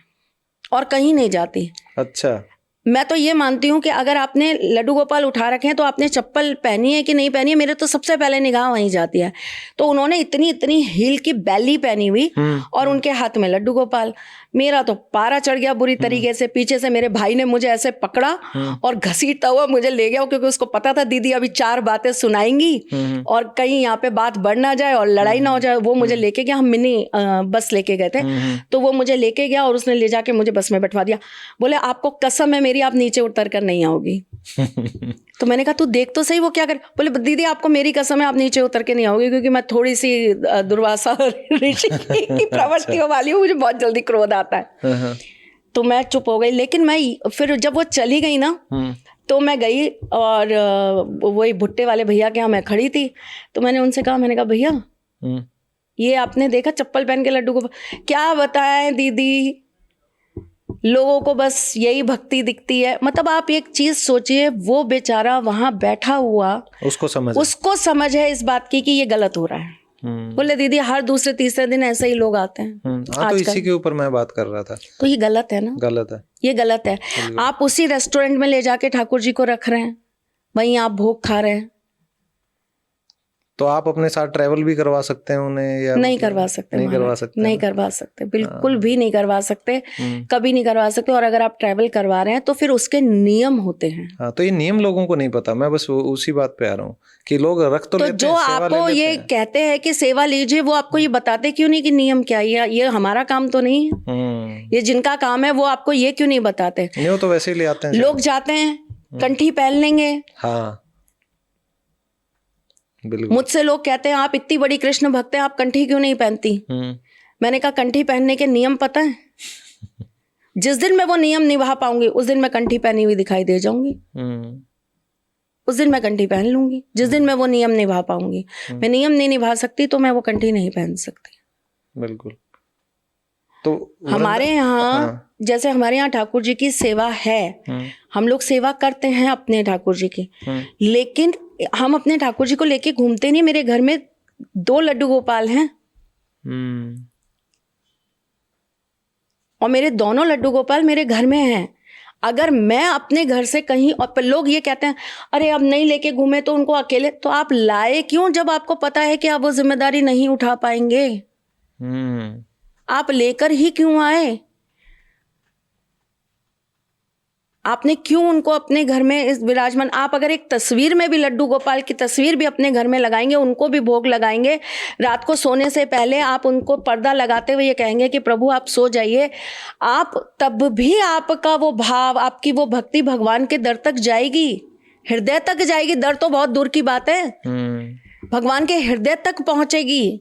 Speaker 2: और कहीं नहीं जाती।
Speaker 1: अच्छा।
Speaker 2: मैं तो ये मानती हूँ कि अगर आपने लड्डू गोपाल उठा रखे हैं तो आपने चप्पल पहनी है कि नहीं पहनी है, मेरे तो सबसे पहले निगाह वहीं जाती है। तो उन्होंने इतनी इतनी हील की बैली पहनी हुई और उनके हाथ में लड्डू गोपाल। मेरा तो पारा चढ़ गया बुरी तरीके से। पीछे से मेरे भाई ने मुझे ऐसे पकड़ा और घसीटता हुआ मुझे ले गया, क्योंकि उसको पता था दीदी अभी 4 बातें सुनाएंगी और कहीं यहाँ पे बात बढ़ ना जाए और लड़ाई ना हो जाए। वो मुझे लेके गया, हम मिनी बस लेके गए थे, तो वो मुझे लेके गया और उसने ले जाके मुझे बस में बैठवा दिया। बोले आपको कसम है मेरी, आप नीचे उतर कर नहीं आओगी। तो मैंने कहा तू देख तो सही वो क्या कर। बोले दीदी आपको मेरी कसम है, आप नीचे उतर के नहीं आओगी, क्योंकि मैं थोड़ी सी दुर्वासा ऋषि की प्रवृत्तियों वाली हूँ, मुझे बहुत जल्दी क्रोध आता है। तो मैं चुप हो गई। लेकिन मैं फिर जब वो चली गई ना, तो मैं गई और वही भुट्टे वाले भैया के यहाँ मैं खड़ी थी। तो मैंने उनसे कहा, मैंने कहा भैया ये आपने देखा चप्पल पहन के लड्डू को? क्या बताएं दीदी, लोगों को बस यही भक्ति दिखती है। मतलब आप एक चीज सोचिए, वो बेचारा वहां बैठा हुआ, उसको समझ है इस बात की कि ये गलत हो रहा है। बोले दीदी हर दूसरे तीसरे दिन ऐसे ही लोग आते हैं।
Speaker 1: तो इसी के ऊपर मैं बात कर रहा था।
Speaker 2: तो ये गलत है ना,
Speaker 1: गलत है,
Speaker 2: ये गलत है। आप उसी रेस्टोरेंट में ले जाके ठाकुर जी को रख रहे हैं, वहीं आप भोग खा रहे हैं।
Speaker 1: तो आप अपने साथ ट्रैवल भी करवा सकते हैं उन्हें, या
Speaker 2: नहीं करवा सकते?
Speaker 1: नहीं करवा सकते,
Speaker 2: नहीं करवा सकते, बिल्कुल भी नहीं करवा सकते, कभी नहीं करवा सकते। और अगर आप ट्रैवल करवा रहे हैं तो फिर उसके नियम होते हैं।
Speaker 1: हाँ, तो ये नियम लोगों को नहीं पता। मैं बस उसी बात पे आ रहा हूँ कि लोग रख तो लेते हैं,
Speaker 2: जो आपको ये कहते हैं कि सेवा लीजिए, वो आपको ये बताते क्यों नहीं कि नियम क्या है? ये हमारा काम तो नहीं है। ये जिनका काम है वो आपको ये क्यों नहीं बताते?
Speaker 1: नहीं, वो तो वैसे ही ले आते हैं।
Speaker 2: लोग जाते हैं कंठी पहन लेंगे।
Speaker 1: हाँ,
Speaker 2: मुझसे लोग कहते हैं आप इतनी बड़ी कृष्ण भक्त हैं, आप कंठी क्यों नहीं पहनती? मैंने कहा कंठी पहनने के नियम पता है? जिस दिन मैं वो नियम निभा पाऊंगी उस दिन मैं कंठी पहनी हुई दिखाई दे जाऊंगी, उस दिन मैं कंठी पहन लूंगी। जिस दिन मैं वो नियम निभा पाऊंगी, मैं नियम नहीं निभा सकती तो मैं वो कंठी नहीं पहन सकती।
Speaker 1: बिल्कुल। तो
Speaker 2: हमारे यहाँ जैसे हमारे यहाँ ठाकुर जी की सेवा है, हम लोग सेवा करते हैं अपने ठाकुर जी की, लेकिन हम अपने ठाकुर जी को लेके घूमते नहीं। मेरे घर में 2 लड्डू गोपाल हैं और मेरे दोनों लड्डू गोपाल मेरे घर में हैं। अगर मैं अपने घर से कहीं, और लोग ये कहते हैं अरे अब नहीं लेके घूमे तो उनको अकेले, तो आप लाए क्यों जब आपको पता है कि आप वो जिम्मेदारी नहीं उठा पाएंगे? आप लेकर ही क्यों आए? आपने क्यों उनको अपने घर में इस विराजमान, आप अगर एक तस्वीर में भी लड्डू गोपाल की तस्वीर भी अपने घर में लगाएंगे, उनको भी भोग लगाएंगे, रात को सोने से पहले आप उनको पर्दा लगाते हुए ये कहेंगे कि प्रभु आप सो जाइए, आप तब भी आपका वो भाव, आपकी वो भक्ति भगवान के दर तक जाएगी, हृदय तक जाएगी। दर तो बहुत दूर की बात है, भगवान के हृदय तक पहुंचेगी।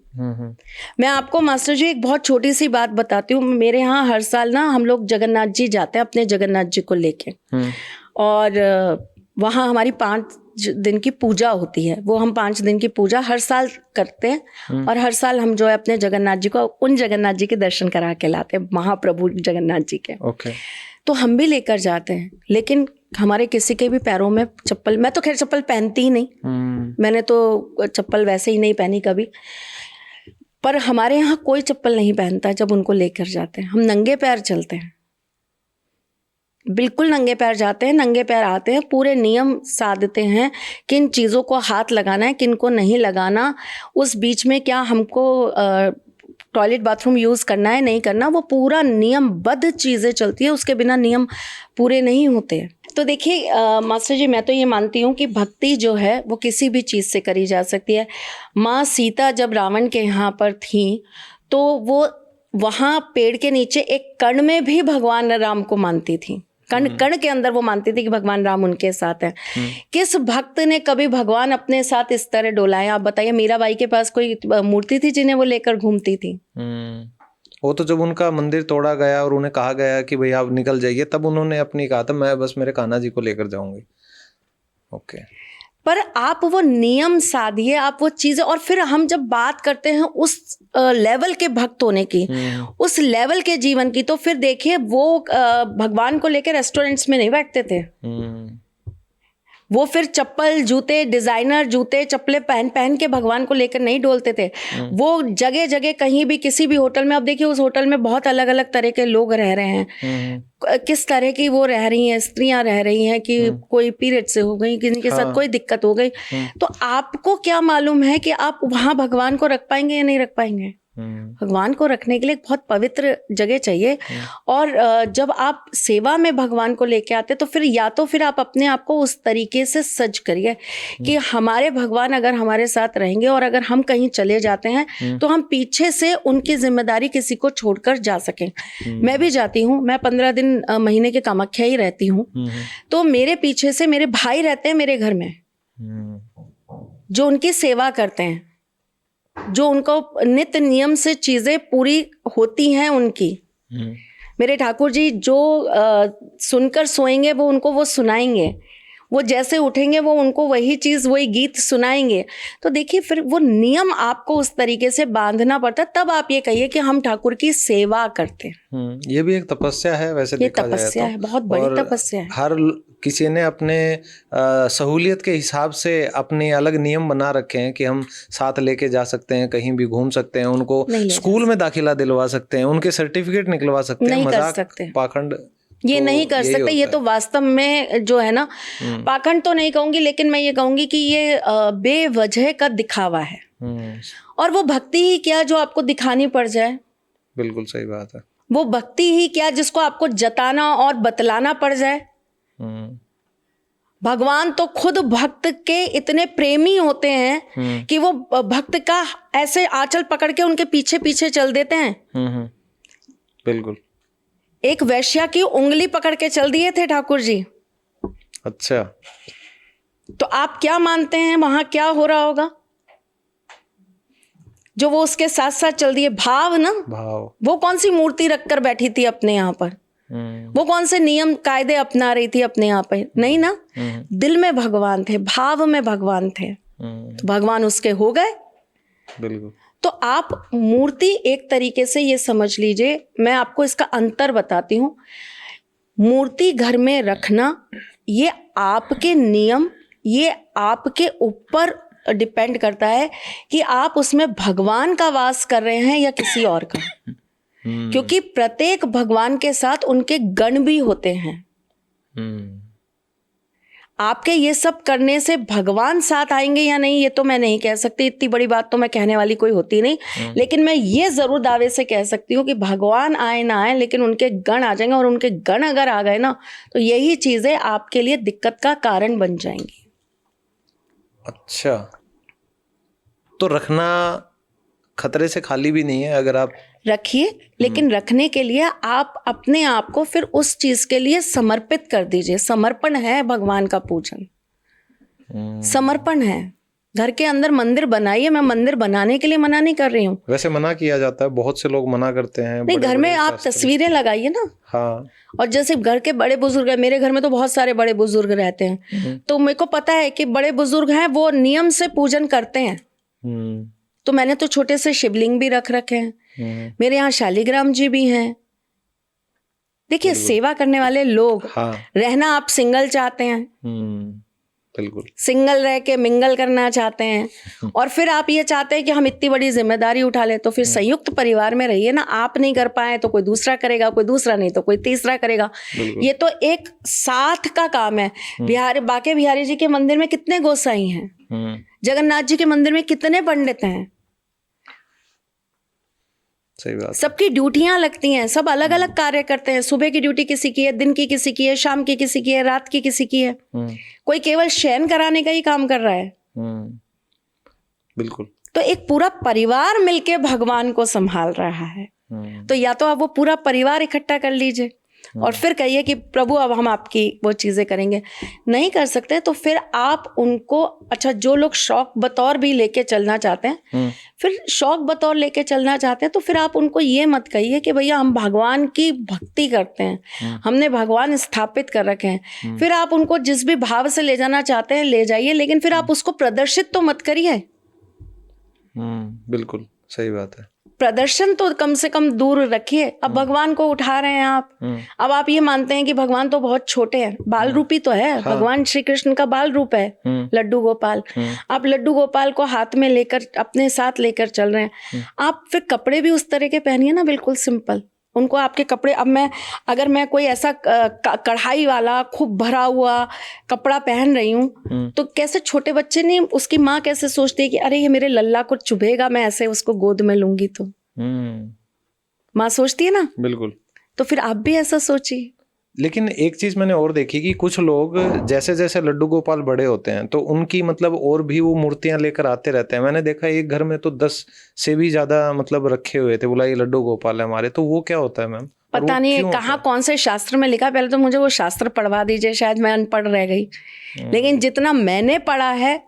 Speaker 2: मैं आपको मास्टर जी एक बहुत छोटी सी बात बताती हूँ। मेरे यहाँ हर साल ना हम लोग जगन्नाथ जी जाते हैं अपने जगन्नाथ जी को लेके, और वहाँ हमारी 5 दिन की पूजा होती है। वो हम 5 दिन की पूजा हर साल करते हैं, और हर साल हम जो है अपने जगन्नाथ जी को, उन जगन्नाथ जी के दर्शन करा के लाते हैं, महाप्रभु जगन्नाथ जी के। तो हम भी लेकर जाते हैं, लेकिन हमारे किसी के भी पैरों में चप्पल, मैं तो खैर चप्पल पहनती ही नहीं, मैंने तो चप्पल वैसे ही नहीं पहनी कभी, पर हमारे यहाँ कोई चप्पल नहीं पहनता जब उनको लेकर जाते हैं। हम नंगे पैर चलते हैं, बिल्कुल नंगे पैर जाते हैं, नंगे पैर आते हैं, पूरे नियम साधते हैं किन चीज़ों को हाथ लगाना है, किन को नहीं लगाना, उस बीच में क्या हमको टॉयलेट बाथरूम यूज़ करना है नहीं करना, वो पूरा नियमबद्ध चीज़ें चलती है, उसके बिना नियम पूरे नहीं होते। तो देखिए मास्टर जी, मैं तो ये मानती हूँ कि भक्ति जो है वो किसी भी चीज़ से करी जा सकती है। माँ सीता जब रावण के यहाँ पर थी तो वो वहाँ पेड़ के नीचे एक कण में भी भगवान राम को मानती थी, कण कण के अंदर वो मानती थी कि भगवान राम उनके साथ हैं। किस भक्त ने कभी भगवान अपने साथ इस तरह डोलाए? आप बताइए। मीराबाई के पास कोई मूर्ति थी जिन्हें वो लेकर घूमती थी?
Speaker 1: वो तो जब उनका मंदिर तोड़ा गया और उन्हें कहा गया कि भाई आप निकल जाइए, तब उन्होंने अपनी कहा था मैं बस मेरे कान्हा जी को लेकर जाऊंगी। ओके,
Speaker 2: पर आप वो नियम साधिए, आप वो चीज़ें, और फिर हम जब बात करते हैं उस लेवल के भक्त होने की, उस लेवल के जीवन की, तो फिर देखिए वो भगवान को लेकर रेस्टोरेंट्स में नहीं बैठते थे, वो फिर चप्पल जूते, डिजाइनर जूते चप्पलें पहन पहन के भगवान को लेकर नहीं डोलते थे। वो जगह जगह कहीं भी किसी भी होटल में, अब देखिए उस होटल में बहुत अलग अलग तरह के लोग रह रहे हैं, किस तरह की वो रह रही हैं, स्त्रियां रह रही हैं कि कोई पीरियड से हो गई, किसी के साथ कोई दिक्कत हो गई, तो आपको क्या मालूम है कि आप वहां भगवान को रख पाएंगे या नहीं रख पाएंगे? भगवान को रखने के लिए बहुत पवित्र जगह चाहिए। और जब आप सेवा में भगवान को लेके आते तो फिर या तो फिर आप अपने आप को उस तरीके से सज करिए कि हमारे भगवान अगर हमारे साथ रहेंगे और अगर हम कहीं चले जाते हैं तो हम पीछे से उनकी जिम्मेदारी किसी को छोड़कर जा सकें। मैं भी जाती हूँ, मैं 15 दिन महीने के कामाख्या ही रहती हूँ, तो मेरे पीछे से मेरे भाई रहते हैं मेरे घर में, जो उनकी सेवा करते हैं, जो उनको नित्य नियम से चीजें पूरी होती हैं उनकी। मेरे ठाकुर जी जो सुनकर सोएंगे वो उनको वो सुनाएंगे, वो जैसे उठेंगे वो उनको वही चीज़, वही गीत सुनाएंगे। तो देखिए फिर वो नियम आपको उस तरीके से बांधना पड़ता, तब आप ये कहिए कि हम ठाकुर की सेवा करते हैं।
Speaker 1: ये भी एक तपस्या है वैसे,
Speaker 2: ये
Speaker 1: देखा जाए
Speaker 2: तपस्या
Speaker 1: तो
Speaker 2: है, बहुत बड़ी तपस्या है।
Speaker 1: हर किसी ने अपने सहूलियत के हिसाब से अपने अलग नियम बना रखे हैं कि हम साथ लेके जा सकते हैं, कहीं भी घूम सकते हैं, उनको स्कूल में दाखिला दिलवा सकते हैं, उनके सर्टिफिकेट निकलवा सकते हैं, मजाक पाखंड
Speaker 2: ये तो नहीं कर सकते। ये तो वास्तव में जो है ना, पाखंड तो नहीं कहूंगी, लेकिन मैं ये कहूंगी कि ये बेवजह का दिखावा है। और वो भक्ति ही क्या जो आपको दिखानी पड़ जाए?
Speaker 1: बिल्कुल सही बात है।
Speaker 2: वो भक्ति ही क्या जिसको आपको जताना और बतलाना पड़ जाए? भगवान तो खुद भक्त के इतने प्रेमी होते हैं कि वो भक्त का ऐसे आंचल पकड़ के उनके पीछे पीछे चल देते हैं।
Speaker 1: बिल्कुल।
Speaker 2: एक वैश्या की उंगली पकड़ के चल दिए थे ठाकुर जी।
Speaker 1: अच्छा,
Speaker 2: तो आप क्या मानते हैं वहां क्या हो रहा होगा जो वो उसके साथ साथ चल दिए? भाव ना, भाव। वो कौन सी मूर्ति रखकर बैठी थी अपने यहाँ पर? वो कौन से नियम कायदे अपना रही थी अपने यहाँ पर? नहीं ना, दिल में भगवान थे, भाव में भगवान थे, तो भगवान उसके हो गए।
Speaker 1: बिल्कुल।
Speaker 2: तो आप मूर्ति एक तरीके से ये समझ लीजिए, मैं आपको इसका अंतर बताती हूँ। मूर्ति घर में रखना ये आपके नियम, ये आपके ऊपर डिपेंड करता है कि आप उसमें भगवान का वास कर रहे हैं या किसी और का। क्योंकि प्रत्येक भगवान के साथ उनके गण भी होते हैं। आपके ये सब करने से भगवान साथ आएंगे या नहीं ये तो मैं नहीं कह सकती, इतनी बड़ी बात तो मैं कहने वाली कोई होती नहीं। लेकिन मैं ये जरूर दावे से कह सकती हूँ कि भगवान आए ना आए लेकिन उनके गण आ जाएंगे, और उनके गण अगर आ गए ना तो यही चीजें आपके लिए दिक्कत का कारण बन जाएंगी।
Speaker 1: अच्छा, तो रखना खतरे से खाली भी नहीं है। अगर आप
Speaker 2: रखिए, लेकिन रखने के लिए आप अपने आप को फिर उस चीज के लिए समर्पित कर दीजिए। समर्पण है भगवान का पूजन, समर्पण है। घर के अंदर मंदिर बनाइए, मैं मंदिर बनाने के लिए मना नहीं कर रही हूँ।
Speaker 1: वैसे मना किया जाता है, बहुत से लोग मना करते हैं।
Speaker 2: नहीं, घर में आप तस्वीरें लगाइए ना।
Speaker 1: हाँ।
Speaker 2: और जैसे घर के बड़े बुजुर्ग हैं, मेरे घर में तो बहुत सारे बड़े बुजुर्ग रहते हैं, तो मेरे को पता है कि बड़े बुजुर्ग हैं वो नियम से पूजन करते हैं। तो मैंने तो छोटे से शिवलिंग भी रख रखे हैं। मेरे यहाँ शालिग्राम जी भी हैं। देखिए, सेवा करने वाले लोग।
Speaker 1: हाँ।
Speaker 2: रहना आप सिंगल चाहते हैं,
Speaker 1: बिल्कुल
Speaker 2: सिंगल रह के मिंगल करना चाहते हैं, और फिर आप ये चाहते हैं कि हम इतनी बड़ी जिम्मेदारी उठा लें, तो फिर संयुक्त परिवार में रहिए ना। आप नहीं कर पाए तो कोई दूसरा करेगा, कोई दूसरा नहीं तो कोई तीसरा करेगा। ये तो एक साथ का काम है। बांके बिहारी जी के मंदिर में कितने गोसाई हैं, जगन्नाथ जी के मंदिर में कितने पंडित हैं।
Speaker 1: सही बात।
Speaker 2: सबकी ड्यूटियां लगती हैं, सब अलग अलग कार्य करते हैं। सुबह की ड्यूटी किसी की है, दिन की किसी की है, शाम की किसी की है, रात की किसी की है। कोई केवल शयन कराने का ही काम कर रहा है।
Speaker 1: बिल्कुल।
Speaker 2: तो एक पूरा परिवार मिलके भगवान को संभाल रहा है। तो या तो आप वो पूरा परिवार इकट्ठा कर लीजिए और फिर कहिए कि प्रभु अब हम आपकी वो चीजें करेंगे। नहीं कर सकते तो फिर आप उनको, अच्छा, जो लोग शौक बतौर भी लेके चलना चाहते हैं, फिर शौक बतौर लेके चलना चाहते हैं, तो फिर आप उनको ये मत कहिए कि भैया हम भगवान की भक्ति करते हैं, हमने भगवान स्थापित कर रखे हैं। फिर आप उनको जिस भी भाव से ले जाना चाहते हैं ले जाइए, लेकिन फिर आप उसको प्रदर्शित तो मत करिए।
Speaker 1: बिल्कुल सही बात है।
Speaker 2: प्रदर्शन तो कम से कम दूर रखिए। अब भगवान को उठा रहे हैं आप, अब आप ये मानते हैं कि भगवान तो बहुत छोटे हैं, बाल रूपी तो है। हाँ। भगवान श्री कृष्ण का बाल रूप है लड्डू गोपाल। आप लड्डू गोपाल को हाथ में लेकर अपने साथ लेकर चल रहे हैं। आप फिर कपड़े भी उस तरह के पहनिए ना, बिल्कुल सिंपल। उनको आपके कपड़े, अब अगर मैं कोई ऐसा कढ़ाई वाला खूब भरा हुआ कपड़ा पहन रही हूँ तो कैसे छोटे बच्चे नहीं, उसकी माँ कैसे सोचती है कि अरे ये मेरे लल्ला को चुभेगा, मैं ऐसे उसको गोद में लूंगी तो। माँ सोचती है ना।
Speaker 1: बिल्कुल।
Speaker 2: तो फिर आप भी ऐसा सोचिए।
Speaker 1: लेकिन एक चीज मैंने और देखी कि कुछ लोग जैसे जैसे लड्डू गोपाल बड़े होते हैं तो उनकी मतलब और भी वो मूर्तियां लेकर आते रहते हैं। मैंने देखा एक घर में तो 10 से भी ज्यादा मतलब रखे हुए थे, बोला ये लड्डू गोपाल है हमारे। तो वो क्या होता है मैम?
Speaker 2: पता नहीं कहाँ कौन से शास्त्र में लिखा, पहले तो मुझे वो शास्त्र पढ़वा दीजिए, शायद मैं अनपढ़ रह गई। लेकिन जितना मैंने पढ़ा है,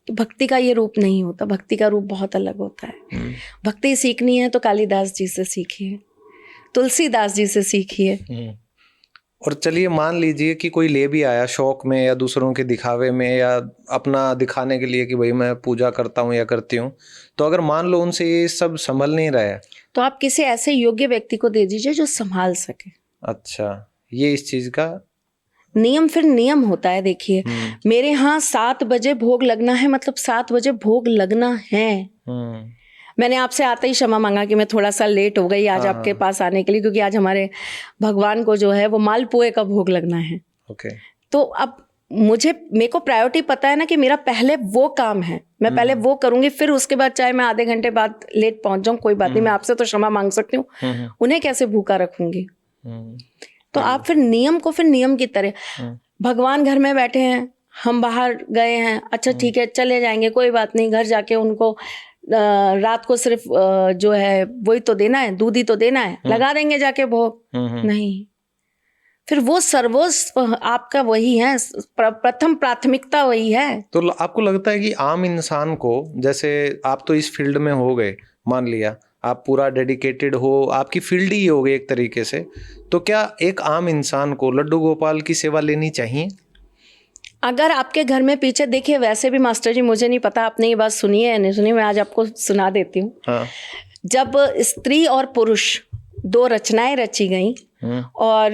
Speaker 2: भक्ति का ये रूप नहीं होता। भक्ति का रूप बहुत अलग होता है। भक्ति सीखनी है तो कालिदास जी से सीखिए, तुलसीदास जी से सीखिए।
Speaker 1: और चलिए मान लीजिए कि कोई ले भी आया शौक में या दूसरों के दिखावे में या अपना दिखाने के लिए कि भाई मैं पूजा करता हूँ या करती हूँ, तो अगर मान लो उनसे ये सब संभल नहीं रहा है
Speaker 2: तो आप किसी ऐसे योग्य व्यक्ति को दे दीजिए जो संभाल सके।
Speaker 1: अच्छा, ये इस चीज का
Speaker 2: नियम, फिर नियम होता है। देखिए मेरे यहाँ 7 बजे भोग लगना है, मतलब 7 बजे भोग लगना है। मैंने आपसे आते ही क्षमा मांगा कि मैं थोड़ा सा लेट हो गई आज आपके पास आने के लिए, क्योंकि आज हमारे भगवान को जो है वो मालपुए का भोग लगना है।
Speaker 1: ओके।
Speaker 2: तो अब मेरे को प्रायोरिटी पता है ना कि मेरा पहले वो काम है, मैं पहले वो करूंगी, फिर उसके बाद चाहे मैं आधे घंटे बाद लेट पहुंच जाऊं, कोई बात नहीं, मैं आपसे तो क्षमा मांग सकती हूँ। उन्हें कैसे भूखा रखूंगी? तो आप फिर नियम को फिर नियम की तरह, भगवान घर में बैठे हैं, हम बाहर गए हैं, अच्छा ठीक है चले जाएंगे, कोई बात नहीं, घर जाके उनको रात को सिर्फ जो है वही तो देना है, दूध ही तो देना है, लगा देंगे जाके भोग। नहीं, फिर वो सर्वस्व आपका वही है, प्रथम प्राथमिकता वही है।
Speaker 1: तो आपको लगता है कि आम इंसान को, जैसे आप तो इस फील्ड में हो गए, मान लिया आप पूरा डेडिकेटेड हो, आपकी फील्ड ही हो गई एक तरीके से, तो क्या एक आम इंसान को लड्डू गोपाल की सेवा लेनी चाहिए?
Speaker 2: अगर आपके घर में पीछे, देखिए वैसे भी मास्टर जी मुझे नहीं पता आपने ये बात सुनी है या नहीं सुनी, मैं आज आपको सुना देती हूँ। हाँ। जब स्त्री और पुरुष 2 रचनाएं रची गई और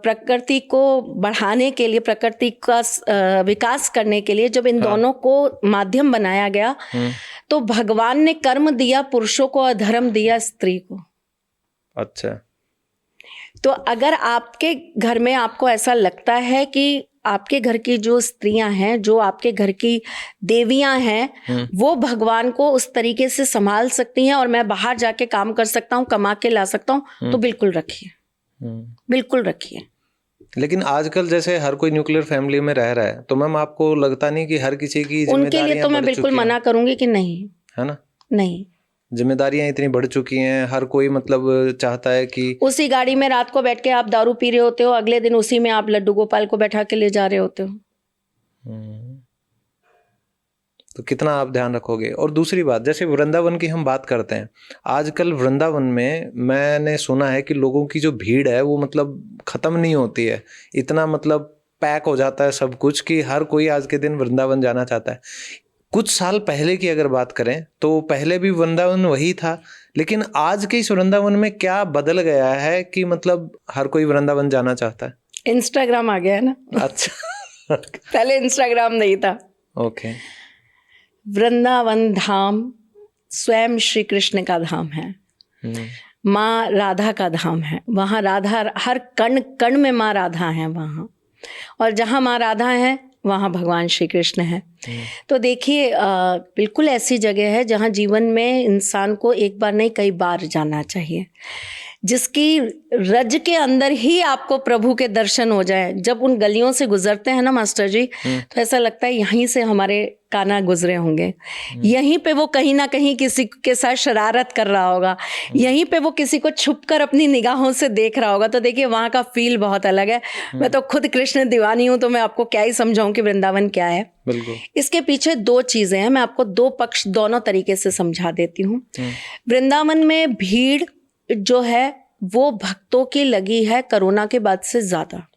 Speaker 2: प्रकृति को बढ़ाने के लिए, प्रकृति का विकास करने के लिए जब इन दोनों को माध्यम बनाया गया, तो भगवान ने कर्म दिया पुरुषों को और धर्म दिया स्त्री को।
Speaker 1: अच्छा।
Speaker 2: तो अगर आपके घर में आपको ऐसा लगता है कि आपके घर की जो स्त्रियां हैं, जो आपके घर की देवियां हैं, वो भगवान को उस तरीके से संभाल सकती हैं और मैं बाहर जाके काम कर सकता हूँ, कमा के ला सकता हूँ, तो बिल्कुल रखिए, बिल्कुल रखिए।
Speaker 1: लेकिन आजकल जैसे हर कोई न्यूक्लियर फैमिली में रह रहा है, तो मैम आपको लगता नहीं कि हर किसी की
Speaker 2: उनके लिए तो मैं बिल्कुल मना करूंगी कि नहीं,
Speaker 1: है ना,
Speaker 2: नहीं,
Speaker 1: जिम्मेदारियां इतनी बढ़ चुकी हैं, हर कोई मतलब चाहता है कि
Speaker 2: उसी गाड़ी में रात को बैठ के आप दारू पी रहे होते हो, अगले दिन उसी में आप लड्डू गोपाल को बैठा के ले जा रहे होते हो।
Speaker 1: तो कितना आप ध्यान रखोगे। और दूसरी बात, जैसे वृंदावन की हम बात करते हैं, आजकल वृंदावन में मैंने सुना है कि लोगों की जो भीड़ है वो मतलब खत्म नहीं होती है, इतना मतलब पैक हो जाता है सब कुछ कि हर कोई आज के दिन वृंदावन जाना चाहता है। कुछ साल पहले की अगर बात करें तो पहले भी वृंदावन वही था, लेकिन आज के इस वृंदावन में क्या बदल गया है कि मतलब हर कोई वृंदावन जाना चाहता है?
Speaker 2: इंस्टाग्राम आ गया है ना।
Speaker 1: अच्छा।
Speaker 2: पहले इंस्टाग्राम नहीं था।
Speaker 1: ओके।
Speaker 2: वृंदावन धाम स्वयं श्री कृष्ण का धाम है, माँ राधा का धाम है। वहाँ राधा हर कण कण में माँ राधा है वहाँ, और जहाँ माँ राधा है वहाँ भगवान श्री कृष्ण है। तो देखिए, बिल्कुल ऐसी जगह है जहाँ जीवन में इंसान को एक बार नहीं कई बार जाना चाहिए, जिसकी रज के अंदर ही आपको प्रभु के दर्शन हो जाए। जब उन गलियों से गुजरते हैं ना मास्टर जी, तो ऐसा लगता है यहीं से हमारे कान्हा गुजरे होंगे, यहीं पे वो कहीं ना कहीं किसी के साथ शरारत कर रहा होगा, यहीं पे वो किसी को छुपकर अपनी निगाहों से देख रहा होगा। तो देखिए वहाँ का फील बहुत अलग है। मैं तो खुद कृष्ण दीवानी हूँ, तो मैं आपको क्या ही समझाऊं कि वृंदावन क्या है।
Speaker 1: बिल्कुल।
Speaker 2: इसके पीछे दो चीजें हैं, मैं आपको दो पक्ष दोनों तरीके से समझा देती हूँ। वृंदावन में भीड़ जो है वो भक्तों की लगी है कोरोना के बाद से ज्यादा।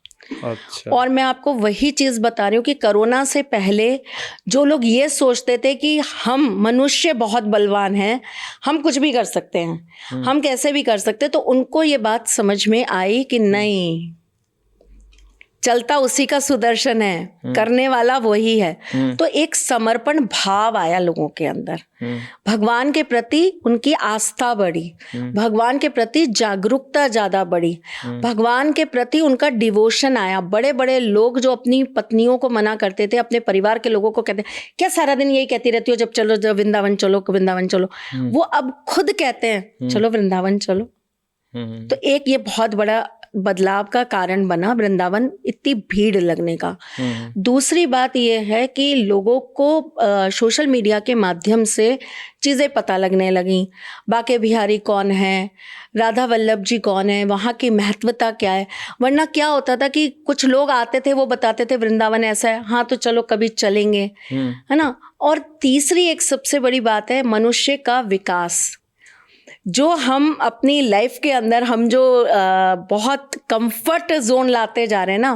Speaker 1: अच्छा।
Speaker 2: और मैं आपको वही चीज बता रही हूँ कि कोरोना से पहले जो लोग ये सोचते थे कि हम मनुष्य बहुत बलवान हैं, हम कुछ भी कर सकते हैं, हम कैसे भी कर सकते हैं, तो उनको ये बात समझ में आई कि नहीं, चलता उसी का सुदर्शन है, करने वाला वही है। तो एक समर्पण भाव आया लोगों के अंदर, भगवान के प्रति उनकी आस्था बढ़ी, भगवान के प्रति जागरूकता ज्यादा बढ़ी, भगवान के प्रति उनका डिवोशन आया। बड़े बड़े लोग जो अपनी पत्नियों को मना करते थे, अपने परिवार के लोगों को कहते, क्या सारा दिन यही कहती रहती हो, जब चलो जब वृंदावन चलो, वृंदावन चलो, वो अब खुद कहते हैं चलो वृंदावन चलो। तो एक ये बहुत बड़ा बदलाव का कारण बना वृंदावन इतनी भीड़ लगने का। दूसरी बात यह है कि लोगों को सोशल मीडिया के माध्यम से चीज़ें पता लगने लगीं। बाके बिहारी कौन है, राधा वल्लभ जी कौन है, वहाँ की महत्वता क्या है। वरना क्या होता था कि कुछ लोग आते थे, वो बताते थे वृंदावन ऐसा है, हाँ तो चलो कभी चलेंगे, है ना। और तीसरी एक सबसे बड़ी बात है मनुष्य का विकास। जो हम अपनी लाइफ के अंदर हम जो बहुत कंफर्ट जोन लाते जा रहे हैं ना,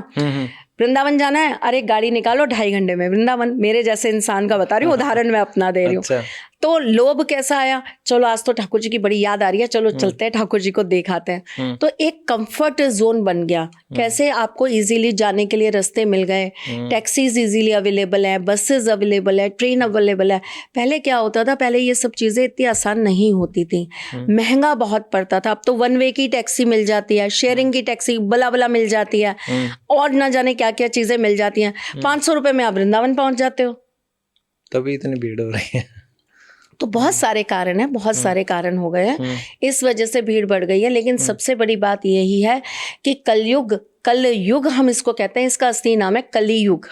Speaker 2: वृंदावन जाना है, अरे गाड़ी निकालो 2.5 घंटे में वृंदावन। मेरे जैसे इंसान का बता रही हूँ, उदाहरण मैं अपना दे रही हूँ। अच्छा। तो लोभ कैसा आया, चलो आज तो ठाकुर जी की बड़ी याद आ रही है, चलो चलते हैं ठाकुर जी को देखाते हैं। तो एक कंफर्ट जोन बन गया। कैसे आपको इजीली जाने के लिए रास्ते मिल गए, टैक्सीज इजीली अवेलेबल है, बसेस अवेलेबल है, ट्रेन अवेलेबल है। पहले क्या होता था, पहले ये सब चीजें इतनी आसान नहीं होती थी, महंगा बहुत पड़ता था। अब तो 1 वे की टैक्सी मिल जाती है, शेयरिंग की टैक्सी बला बला मिल जाती है, और ना जाने क्या क्या चीजें मिल जाती हैं। 500 रुपए में आप वृंदावन पहुंच जाते हो।
Speaker 1: तभी इतनी भीड़ हो रही है।
Speaker 2: तो बहुत सारे कारण हैं, बहुत सारे कारण हो गए हैं, इस वजह से भीड़ बढ़ गई है। लेकिन सबसे बड़ी बात यही है कि कलयुग हम इसको कहते हैं, इसका असली नाम है कलियुग।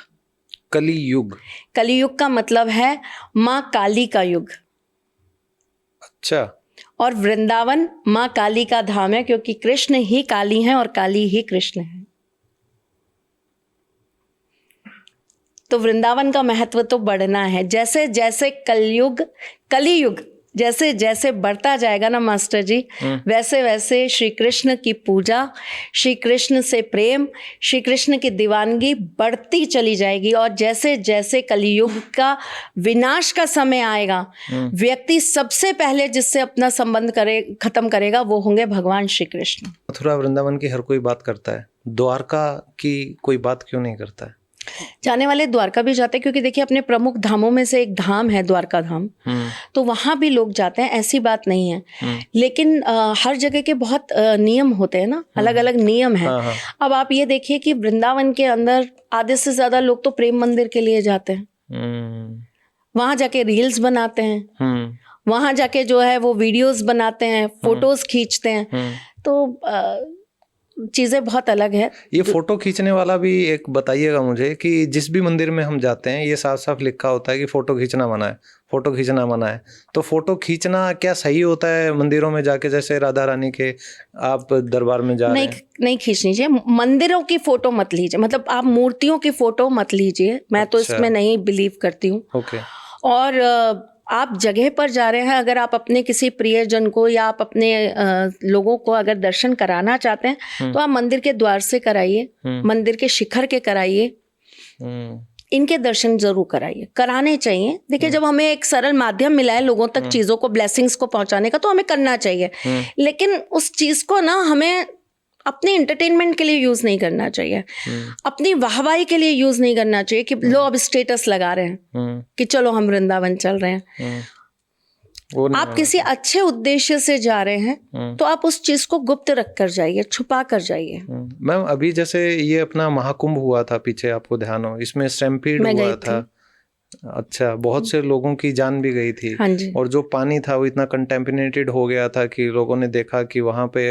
Speaker 1: कलियुग,
Speaker 2: कलियुग का मतलब है माँ काली का युग।
Speaker 1: अच्छा।
Speaker 2: और वृंदावन माँ काली का धाम है, क्योंकि कृष्ण ही काली हैं और काली ही कृष्ण है। तो वृंदावन का महत्व तो बढ़ना है। जैसे जैसे कलियुग जैसे जैसे बढ़ता जाएगा ना मास्टर जी, वैसे वैसे श्री कृष्ण की पूजा, श्री कृष्ण से प्रेम, श्री कृष्ण की दीवानगी बढ़ती चली जाएगी। और जैसे जैसे कलयुग का विनाश का समय आएगा, व्यक्ति सबसे पहले जिससे अपना संबंध खत्म करेगा वो होंगे भगवान श्री कृष्ण।
Speaker 1: मथुरा वृंदावन की हर कोई बात करता है, द्वारका की कोई बात क्यों नहीं करता है?
Speaker 2: जाने वाले द्वारका भी जाते हैं, क्योंकि देखिए अपने प्रमुख धामों में से एक धाम है द्वारका धाम, तो वहाँ भी लोग जाते हैं, ऐसी बात नहीं है। लेकिन हर जगह के बहुत नियम होते हैं ना, अलग अलग नियम है।
Speaker 1: हाँ।
Speaker 2: अब आप ये देखिए कि वृंदावन के अंदर आधे से ज्यादा लोग तो प्रेम मंदिर के लिए जाते हैं, वहाँ जाके रील्स बनाते हैं, वहाँ जाके जो है वो वीडियोस बनाते हैं, फोटोज खींचते हैं, तो चीजें बहुत अलग है।
Speaker 1: ये फोटो खींचने वाला भी एक बताइएगा मुझे कि जिस भी मंदिर में हम जाते हैं ये साफ साफ लिखा होता है कि फोटो खींचना मना है, फोटो खींचना मना है। तो फोटो खींचना क्या सही होता है मंदिरों में जाके? जैसे राधा रानी के आप दरबार में जा रहे हैं,
Speaker 2: नहीं खींचनी चाहिए। मंदिरों की फोटो मत लीजिए, मतलब आप मूर्तियों की फोटो मत लीजिए, मैं तो इसमें नहीं बिलीव करती हूँ।
Speaker 1: ओके।
Speaker 2: और आप जगह पर जा रहे हैं, अगर आप अपने किसी प्रियजन को या आप अपने लोगों को अगर दर्शन कराना चाहते हैं तो आप मंदिर के द्वार से कराइए, मंदिर के शिखर के कराइए, इनके दर्शन जरूर कराइए, कराने चाहिए। देखिए जब हमें एक सरल माध्यम मिला है लोगों तक चीजों को, ब्लेसिंग्स को पहुंचाने का, तो हमें करना चाहिए। लेकिन उस चीज को ना हमें अपने एंटरटेनमेंट के लिए यूज नहीं करना चाहिए, अपनी वाहवाही के लिए यूज नहीं करना चाहिए कि लो अब स्टेटस लगा रहे हैं कि चलो हम वृंदावन चल रहे हैं। आप किसी अच्छे उद्देश्य से जा रहे हैं तो आप उस चीज को गुप्त रख कर जाइए, छुपा कर जाइए।
Speaker 1: मैम अभी जैसे ये अपना महाकुंभ हुआ था पीछे, आपको ध्यान हो, इसमें स्टैम्पीड हुआ था। अच्छा, बहुत से लोगों की जान भी गई थी।
Speaker 2: हाँ जी।
Speaker 1: और जो पानी था वो इतना कंटेमिनेटेड हो गया था कि लोगों ने देखा कि वहाँ पे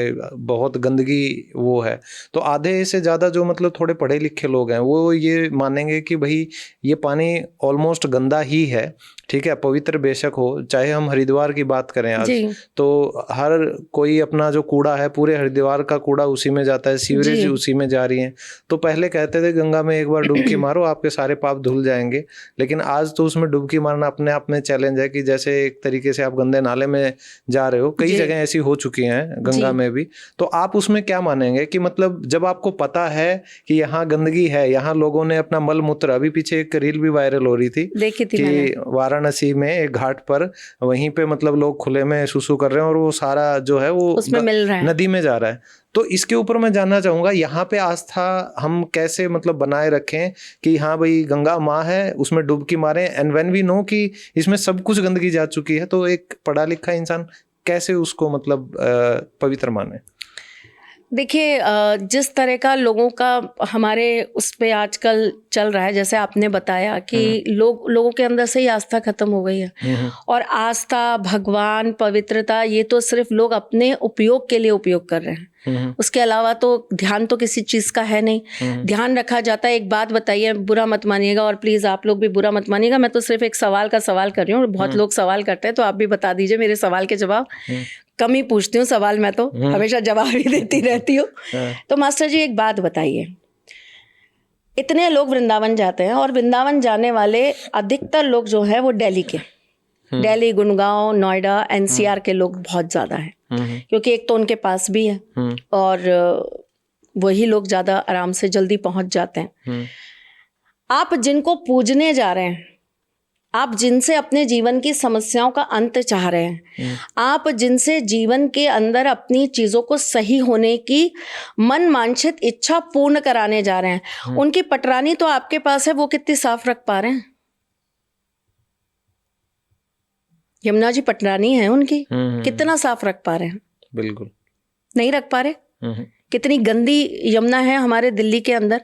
Speaker 1: बहुत गंदगी वो है। तो आधे से ज़्यादा जो मतलब थोड़े पढ़े लिखे लोग हैं वो ये मानेंगे कि भाई ये पानी ऑलमोस्ट गंदा ही है, ठीक है, पवित्र बेशक हो। चाहे हम हरिद्वार की बात करें आज, तो हर कोई अपना जो कूड़ा है, पूरे हरिद्वार का कूड़ा उसी में जाता है, सीवरेज उसी में जा रही है। तो पहले कहते थे गंगा में एक बार डुबकी मारो आपके सारे पाप धुल जाएंगे, लेकिन आज तो उसमें डुबकी मारना अपने आप में चैलेंज है कि जैसे एक तरीके से आप गंदे नाले में जा रहे हो। कई जगह ऐसी हो चुकी हैं गंगा में भी। तो आप उसमें क्या मानेंगे कि मतलब जब आपको पता है कि यहाँ गंदगी है, यहाँ लोगों ने अपना मल मूत्र, अभी पीछे एक रील भी वायरल हो रही थी कि वाराणसी में एक घाट पर वहीं पे मतलब लोग खुले में सुसु कर रहे हैं और वो सारा जो है वो
Speaker 2: उसमें मिल रहा है,
Speaker 1: नदी में जा रहा है। तो इसके ऊपर मैं जानना चाहूंगा यहाँ पे आस्था हम कैसे मतलब बनाए रखें कि हाँ भाई गंगा माँ है, उसमें डुबकी मारें, एंड व्हेन वी नो कि इसमें सब कुछ गंदगी जा चुकी है, तो एक पढ़ा लिखा इंसान कैसे उसको मतलब पवित्र माने?
Speaker 2: देखिए जिस तरह का लोगों का हमारे उस पे आजकल चल रहा है, जैसे आपने बताया कि लोगों के अंदर से ही आस्था खत्म हो गई है। और आस्था, भगवान, पवित्रता, ये तो सिर्फ लोग अपने उपयोग के लिए उपयोग कर रहे हैं, उसके अलावा तो ध्यान तो किसी चीज का है नहीं। ध्यान रखा जाता है। एक बात बताइए, बुरा मत मानिएगा और प्लीज आप लोग भी बुरा मत मानिएगा, मैं तो सिर्फ एक सवाल का सवाल कर रही हूँ। बहुत लोग सवाल करते हैं तो आप भी बता दीजिए, मेरे सवाल के जवाब कम ही पूछती हूँ, सवाल मैं तो हमेशा जवाब ही देती रहती हूँ। तो मास्टर जी एक बात बताइए, इतने लोग वृंदावन जाते हैं और वृंदावन जाने वाले अधिकतर लोग जो है वो दिल्ली के, दिल्ली, गुड़गांव, नोएडा, एनसीआर के लोग बहुत ज्यादा हैं, क्योंकि एक तो उनके पास भी है और वही लोग ज्यादा आराम से जल्दी पहुंच जाते हैं। आप जिनको पूजने जा रहे हैं, आप जिनसे अपने जीवन की समस्याओं का अंत चाह रहे हैं, आप जिनसे जीवन के अंदर अपनी चीजों को सही होने की मन वांछित इच्छा पूर्ण कराने जा रहे हैं, उनकी पटरानी तो आपके पास है, वो कितनी साफ रख पा रहे हैं? यमुना जी पटरानी है उनकी, कितना साफ रख पा रहे हैं?
Speaker 1: बिल्कुल
Speaker 2: नहीं रख पा रहे। कितनी गंदी यमुना है हमारे दिल्ली के अंदर।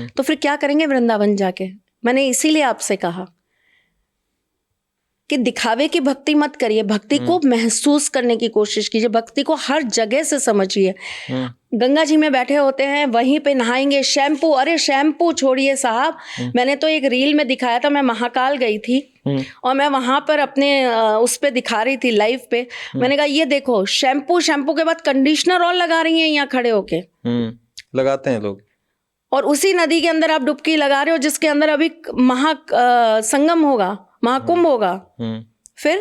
Speaker 2: तो फिर क्या करेंगे वृंदावन जाके? मैंने इसीलिए आपसे कहा कि दिखावे की भक्ति मत करिए, भक्ति को महसूस करने की कोशिश कीजिए, भक्ति को हर जगह से समझिए। गंगा जी में बैठे होते हैं, वहीं पे नहाएंगे, शैम्पू, अरे शैम्पू छोड़िए साहब। मैंने तो एक रील में दिखाया था, मैं महाकाल गई थी और मैं वहां पर अपने उस पे दिखा रही थी लाइव पे। मैंने कहा ये देखो शैम्पू, शैम्पू के बाद कंडीशनर और लगा रही हैं यहाँ खड़े होके।
Speaker 1: लगाते हैं लोग।
Speaker 2: और उसी नदी के अंदर आप डुबकी लगा रहे हो जिसके अंदर अभी संगम होगा, महाकुंभ होगा। फिर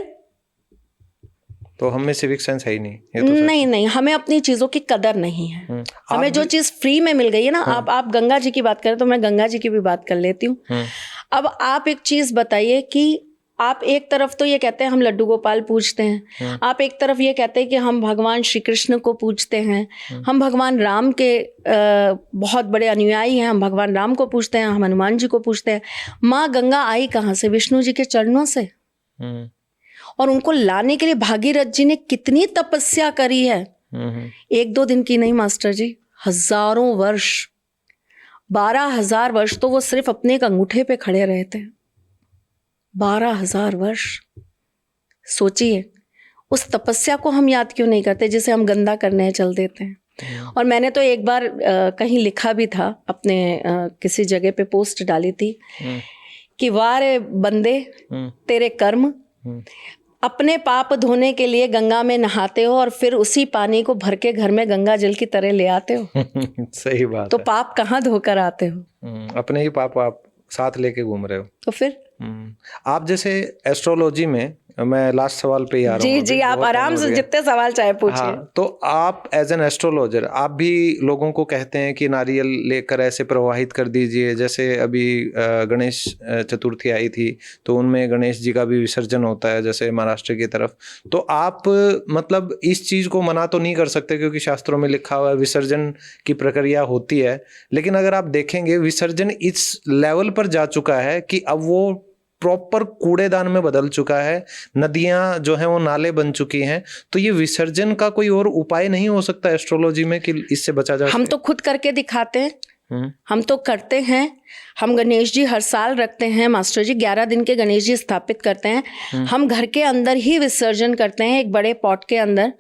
Speaker 1: तो हम में सिविक सेंस है ही नहीं, ये तो
Speaker 2: नहीं नहीं, हमें अपनी चीजों की कदर नहीं है। हमें जो चीज फ्री में मिल गई है ना, आप गंगा जी की बात करें तो मैं गंगा जी की भी बात कर लेती हूँ। अब आप एक चीज बताइए कि आप एक तरफ तो ये कहते हैं हम लड्डू गोपाल पूजते हैं, आप एक तरफ ये कहते हैं कि हम भगवान श्री कृष्ण को पूजते हैं, हम भगवान राम के बहुत बड़े अनुयायी हैं, हम भगवान राम को पूजते हैं, हम हनुमान जी को पूजते हैं। माँ गंगा आई कहाँ से? विष्णु जी के चरणों से। और उनको लाने के लिए भागीरथ जी ने कितनी तपस्या करी है। 1-2 दिन की नहीं मास्टर जी, हजारों वर्ष, 12,000 वर्ष तो वो सिर्फ अपने एक अंगूठे पे खड़े रहे थे। 12,000 वर्ष। सोचिए, उस तपस्या को हम याद क्यों नहीं करते जिसे हम गंदा करने चल देते हैं। और मैंने तो एक बार कहीं लिखा भी था, अपने किसी जगह पे पोस्ट डाली थी कि वाह रे बंदे, तेरे कर्म, अपने पाप धोने के लिए गंगा में नहाते हो और फिर उसी पानी को भर के घर में गंगा जल की तरह ले आते हो।
Speaker 1: सही बात
Speaker 2: तो
Speaker 1: है।
Speaker 2: पाप कहाँ धोकर आते हो?
Speaker 1: अपने ही पाप आप साथ लेके घूम रहे हो।
Speaker 2: तो फिर
Speaker 1: आप जैसे एस्ट्रोलॉजी में, मैं लास्ट सवाल पे ही आ रहा हूँ।
Speaker 2: जी जी, आप आराम से जितने सवाल चाहे पूछिए।
Speaker 1: हाँ, तो आप एज एन एस्ट्रोलॉजर आप भी लोगों को कहते हैं कि नारियल लेकर ऐसे प्रवाहित कर दीजिए। जैसे अभी गणेश चतुर्थी आई थी तो उनमें गणेश जी का भी विसर्जन होता है, जैसे महाराष्ट्र की तरफ। तो आप मतलब इस चीज को मना तो नहीं कर सकते क्योंकि शास्त्रों में लिखा हुआ है विसर्जन की प्रक्रिया होती है, लेकिन अगर आप देखेंगे विसर्जन इस लेवल पर जा चुका है कि अब वो प्रॉपर कूड़ेदान में बदल चुका है, नदियां जो हैं वो नाले बन चुकी हैं। तो ये विसर्जन का कोई और उपाय नहीं हो सकता एस्ट्रोलॉजी में कि इससे बचा जा सके?
Speaker 2: हम तो खुद करके दिखाते हैं, हम तो करते हैं। हम गणेश जी हर साल रखते हैं मास्टर जी, 11 दिन के गणेश जी स्थापित करते हैं। हम घर के अंदर ही विसर्जन करते हैं, एक बड़े पॉट के अंदर।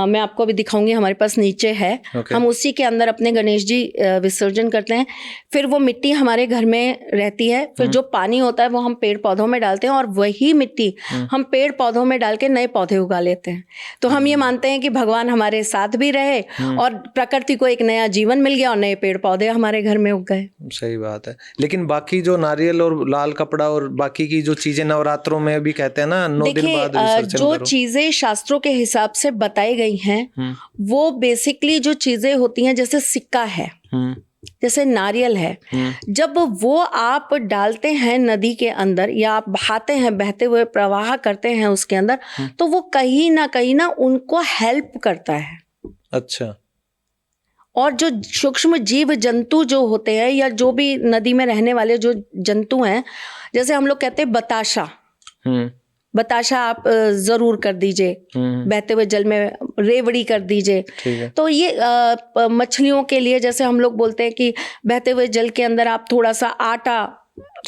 Speaker 2: मैं आपको अभी दिखाऊंगी, हमारे पास नीचे है। हम उसी के अंदर अपने गणेश जी विसर्जन करते हैं। फिर वो मिट्टी हमारे घर में रहती है। फिर जो पानी होता है वो हम पेड़ पौधों में डालते हैं और वही मिट्टी हम पेड़ पौधों में डाल के नए पौधे उगा लेते हैं। तो हम ये मानते हैं कि भगवान हमारे साथ भी रहे और प्रकृति को एक नया जीवन मिल गया और नए पेड़ पौधे हमारे घर में उग गए।
Speaker 1: सही बात है। लेकिन बाकी जो नारियल और लाल कपड़ा और बाकी की जो चीजें नवरात्रों में भी कहते हैं ना, 9 दिन बाद विसर्जन
Speaker 2: जो
Speaker 1: करो।
Speaker 2: चीजें शास्त्रों के हिसाब से बताई गई हैं वो बेसिकली जो चीजें होती हैं, जैसे सिक्का है, जैसे नारियल है, जब वो आप डालते हैं नदी के अंदर या आप बहाते हैं, बहते हुए प्रवाह करते हैं उसके अंदर, तो वो कहीं ना उनको हेल्प करता है।
Speaker 1: अच्छा।
Speaker 2: और जो सूक्ष्म जीव जंतु जो होते हैं या जो भी नदी में रहने वाले जो जंतु हैं, जैसे हम लोग कहते हैं बताशा, बताशा आप जरूर कर दीजिए, बहते हुए जल में रेवड़ी कर दीजिए। तो ये मछलियों के लिए, जैसे हम लोग बोलते हैं कि बहते हुए जल के अंदर आप थोड़ा सा आटा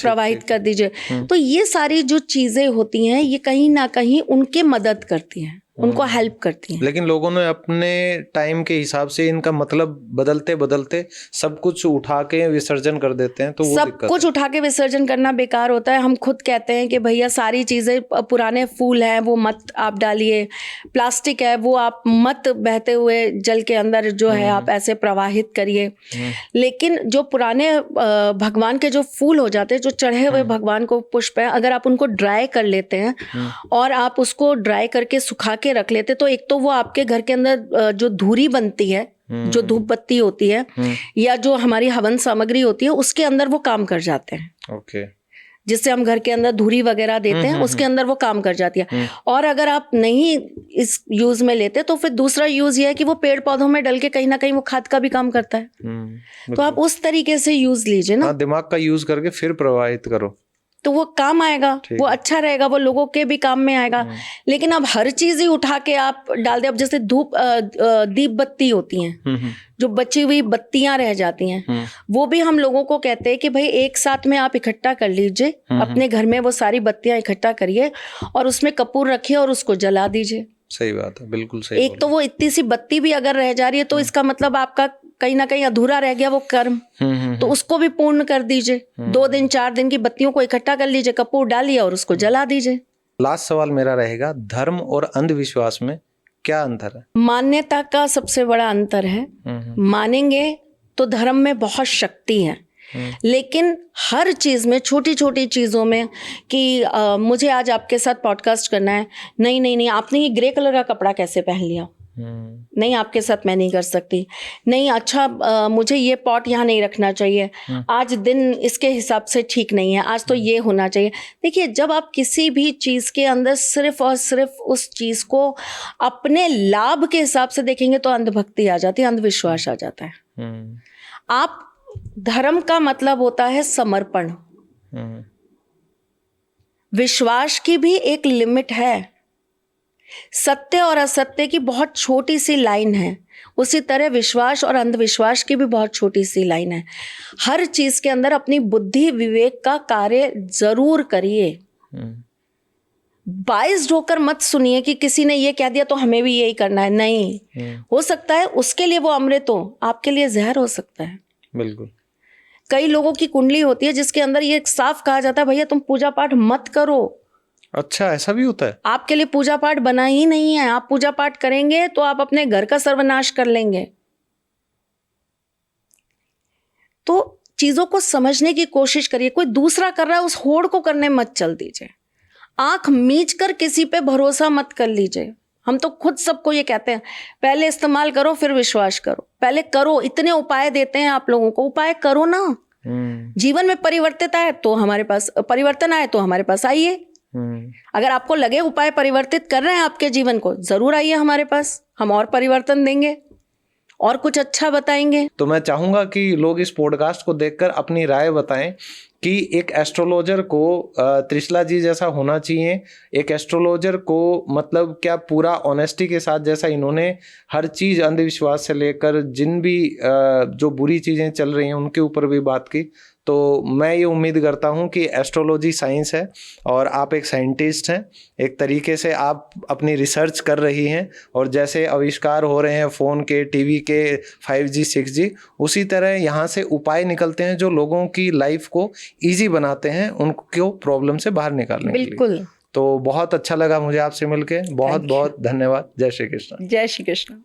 Speaker 2: प्रवाहित कर दीजिए। तो ये सारी जो चीजें होती हैं ये कहीं ना कहीं उनके मदद करती हैं, उनको हेल्प करती हैं।
Speaker 1: लेकिन लोगों ने अपने टाइम के हिसाब से इनका मतलब बदलते बदलते सब कुछ उठा के विसर्जन कर देते हैं, तो वो
Speaker 2: सब कुछ उठा के विसर्जन करना बेकार होता है। हम खुद कहते हैं कि भैया सारी चीजें, पुराने फूल हैं वो मत आप डालिए, प्लास्टिक है वो आप मत बहते हुए जल के अंदर जो है आप ऐसे प्रवाहित करिए। लेकिन जो पुराने भगवान के जो फूल हो जाते हैं, जो चढ़े हुए भगवान को पुष्प है, अगर आप उनको ड्राई कर लेते हैं और आप उसको ड्राई करके सुखा के रख लेते, तो एक तो वो आपके घर के अंदर जो धूरी बनती है, जो धूप बत्ती होती है या जो हमारी हवन सामग्री होती है, उसके अंदर वो काम कर जाते हैं।
Speaker 1: ओके।
Speaker 2: जिससे हम घर के अंदर धूरी वगैरह देते हैं, उसके अंदर वो काम कर जाती है। और अगर आप नहीं इस यूज में लेते तो फिर दूसरा यूज ये है कि वो पेड़ पौधों में डल के कहीं ना कहीं वो खाद का भी काम करता है। तो आप उस तरीके से यूज लीजिए ना,
Speaker 1: दिमाग का यूज करके फिर प्रवाहित करो,
Speaker 2: तो वो काम आएगा, वो अच्छा रहेगा, वो लोगों के भी काम में आएगा। लेकिन अब हर चीज ही उठा के आप डाल दे। अब जैसे दीप बत्ती होती हैं, जो बची हुई बत्तियां रह जाती हैं, वो भी हम लोगों को कहते हैं कि भाई एक साथ में आप इकट्ठा कर लीजिए, अपने घर में वो सारी बत्तियां इकट्ठा करिए और उसमें कपूर रखिए और उसको जला दीजिए।
Speaker 1: सही बात है, बिल्कुल सही।
Speaker 2: एक तो वो इतनी सी बत्ती भी अगर रह जा रही है तो इसका मतलब आपका कहीं ना कहीं अधूरा रह गया वो कर्म, तो उसको भी पूर्ण कर दीजिए। 2 दिन 4 दिन की बत्तियों को इकट्ठा कर लीजिए, कपूर डालिए और उसको जला दीजिए।
Speaker 1: लास्ट सवाल मेरा रहेगा, धर्म और अंधविश्वास में क्या अंतर है?
Speaker 2: मान्यता का सबसे बड़ा अंतर है। मानेंगे तो धर्म में बहुत शक्ति है, लेकिन हर चीज़ में, छोटी छोटी चीज़ों में कि मुझे आज आपके साथ पॉडकास्ट करना है, नहीं नहीं नहीं, आपने ये ग्रे कलर का कपड़ा कैसे पहन लिया, नहीं आपके साथ मैं नहीं कर सकती, नहीं अच्छा मुझे ये पॉट यहाँ नहीं रखना चाहिए, आज दिन इसके हिसाब से ठीक नहीं है, आज तो ये होना चाहिए। देखिए, जब आप किसी भी चीज़ के अंदर सिर्फ और सिर्फ उस चीज़ को अपने लाभ के हिसाब से देखेंगे तो अंधभक्ति आ जाती है, अंधविश्वास आ जाता है। आप, धर्म का मतलब होता है समर्पण, विश्वास की भी एक लिमिट है, सत्य और असत्य की बहुत छोटी सी लाइन है, उसी तरह विश्वास और अंधविश्वास की भी बहुत छोटी सी लाइन है। हर चीज के अंदर अपनी बुद्धि विवेक का कार्य जरूर करिए। बाइस्ड होकर मत सुनिए कि किसी ने ये कह दिया तो हमें भी यही करना है, नहीं। हो सकता है उसके लिए वो अमृत हो, आपके लिए जहर हो सकता है।
Speaker 1: बिल्कुल।
Speaker 2: कई लोगों की कुंडली होती है जिसके अंदर ये साफ कहा जाता है, भैया तुम पूजा पाठ मत करो।
Speaker 1: अच्छा, ऐसा भी होता है? आपके
Speaker 2: लिए पूजा पाठ बना ही नहीं है। आप पूजा पाठ करेंगे तो आप अपने घर का सर्वनाश कर लेंगे। तो चीजों को समझने की कोशिश करिए। कोई दूसरा कर रहा है, उस होड़ को करने मत चल दीजिए। आंख मीच कर किसी पे भरोसा मत कर लीजिए। हम तो खुद सबको ये कहते हैं, पहले इस्तेमाल करो फिर विश्वास करो, पहले करो। इतने उपाय देते हैं आप लोगों को, उपाय करो ना। जीवन में परिवर्तित आए तो हमारे पास, परिवर्तन आए तो हमारे पास आइए। अगर आपको लगे उपाय परिवर्तित कर रहे हैं आपके जीवन को, जरूर आइए हमारे पास, हम और परिवर्तन देंगे और कुछ अच्छा बताएंगे।
Speaker 1: तो मैं चाहूंगा कि लोग इस पॉडकास्ट को देखकर अपनी राय बताएं कि एक एस्ट्रोलॉजर को त्रिशला जी जैसा होना चाहिए। एक एस्ट्रोलॉजर को मतलब क्या पूरा ऑनेस्टी के साथ, जैसा इन्होंने हर चीज़ अंधविश्वास से लेकर जिन भी जो बुरी चीज़ें चल रही हैं उनके ऊपर भी बात की। तो मैं ये उम्मीद करता हूँ कि एस्ट्रोलॉजी साइंस है और आप एक साइंटिस्ट हैं, एक तरीके से आप अपनी रिसर्च कर रही हैं, और जैसे आविष्कार हो रहे हैं फ़ोन के, टीवी के, 5G 6G, उसी तरह यहाँ से उपाय निकलते हैं जो लोगों की लाइफ को ईजी बनाते हैं, उनको प्रॉब्लम से बाहर निकालने के लिए।
Speaker 2: बिल्कुल।
Speaker 1: तो बहुत अच्छा लगा मुझे आपसे मिलके, बहुत बहुत धन्यवाद। जय श्री कृष्ण।
Speaker 2: जय श्री कृष्ण।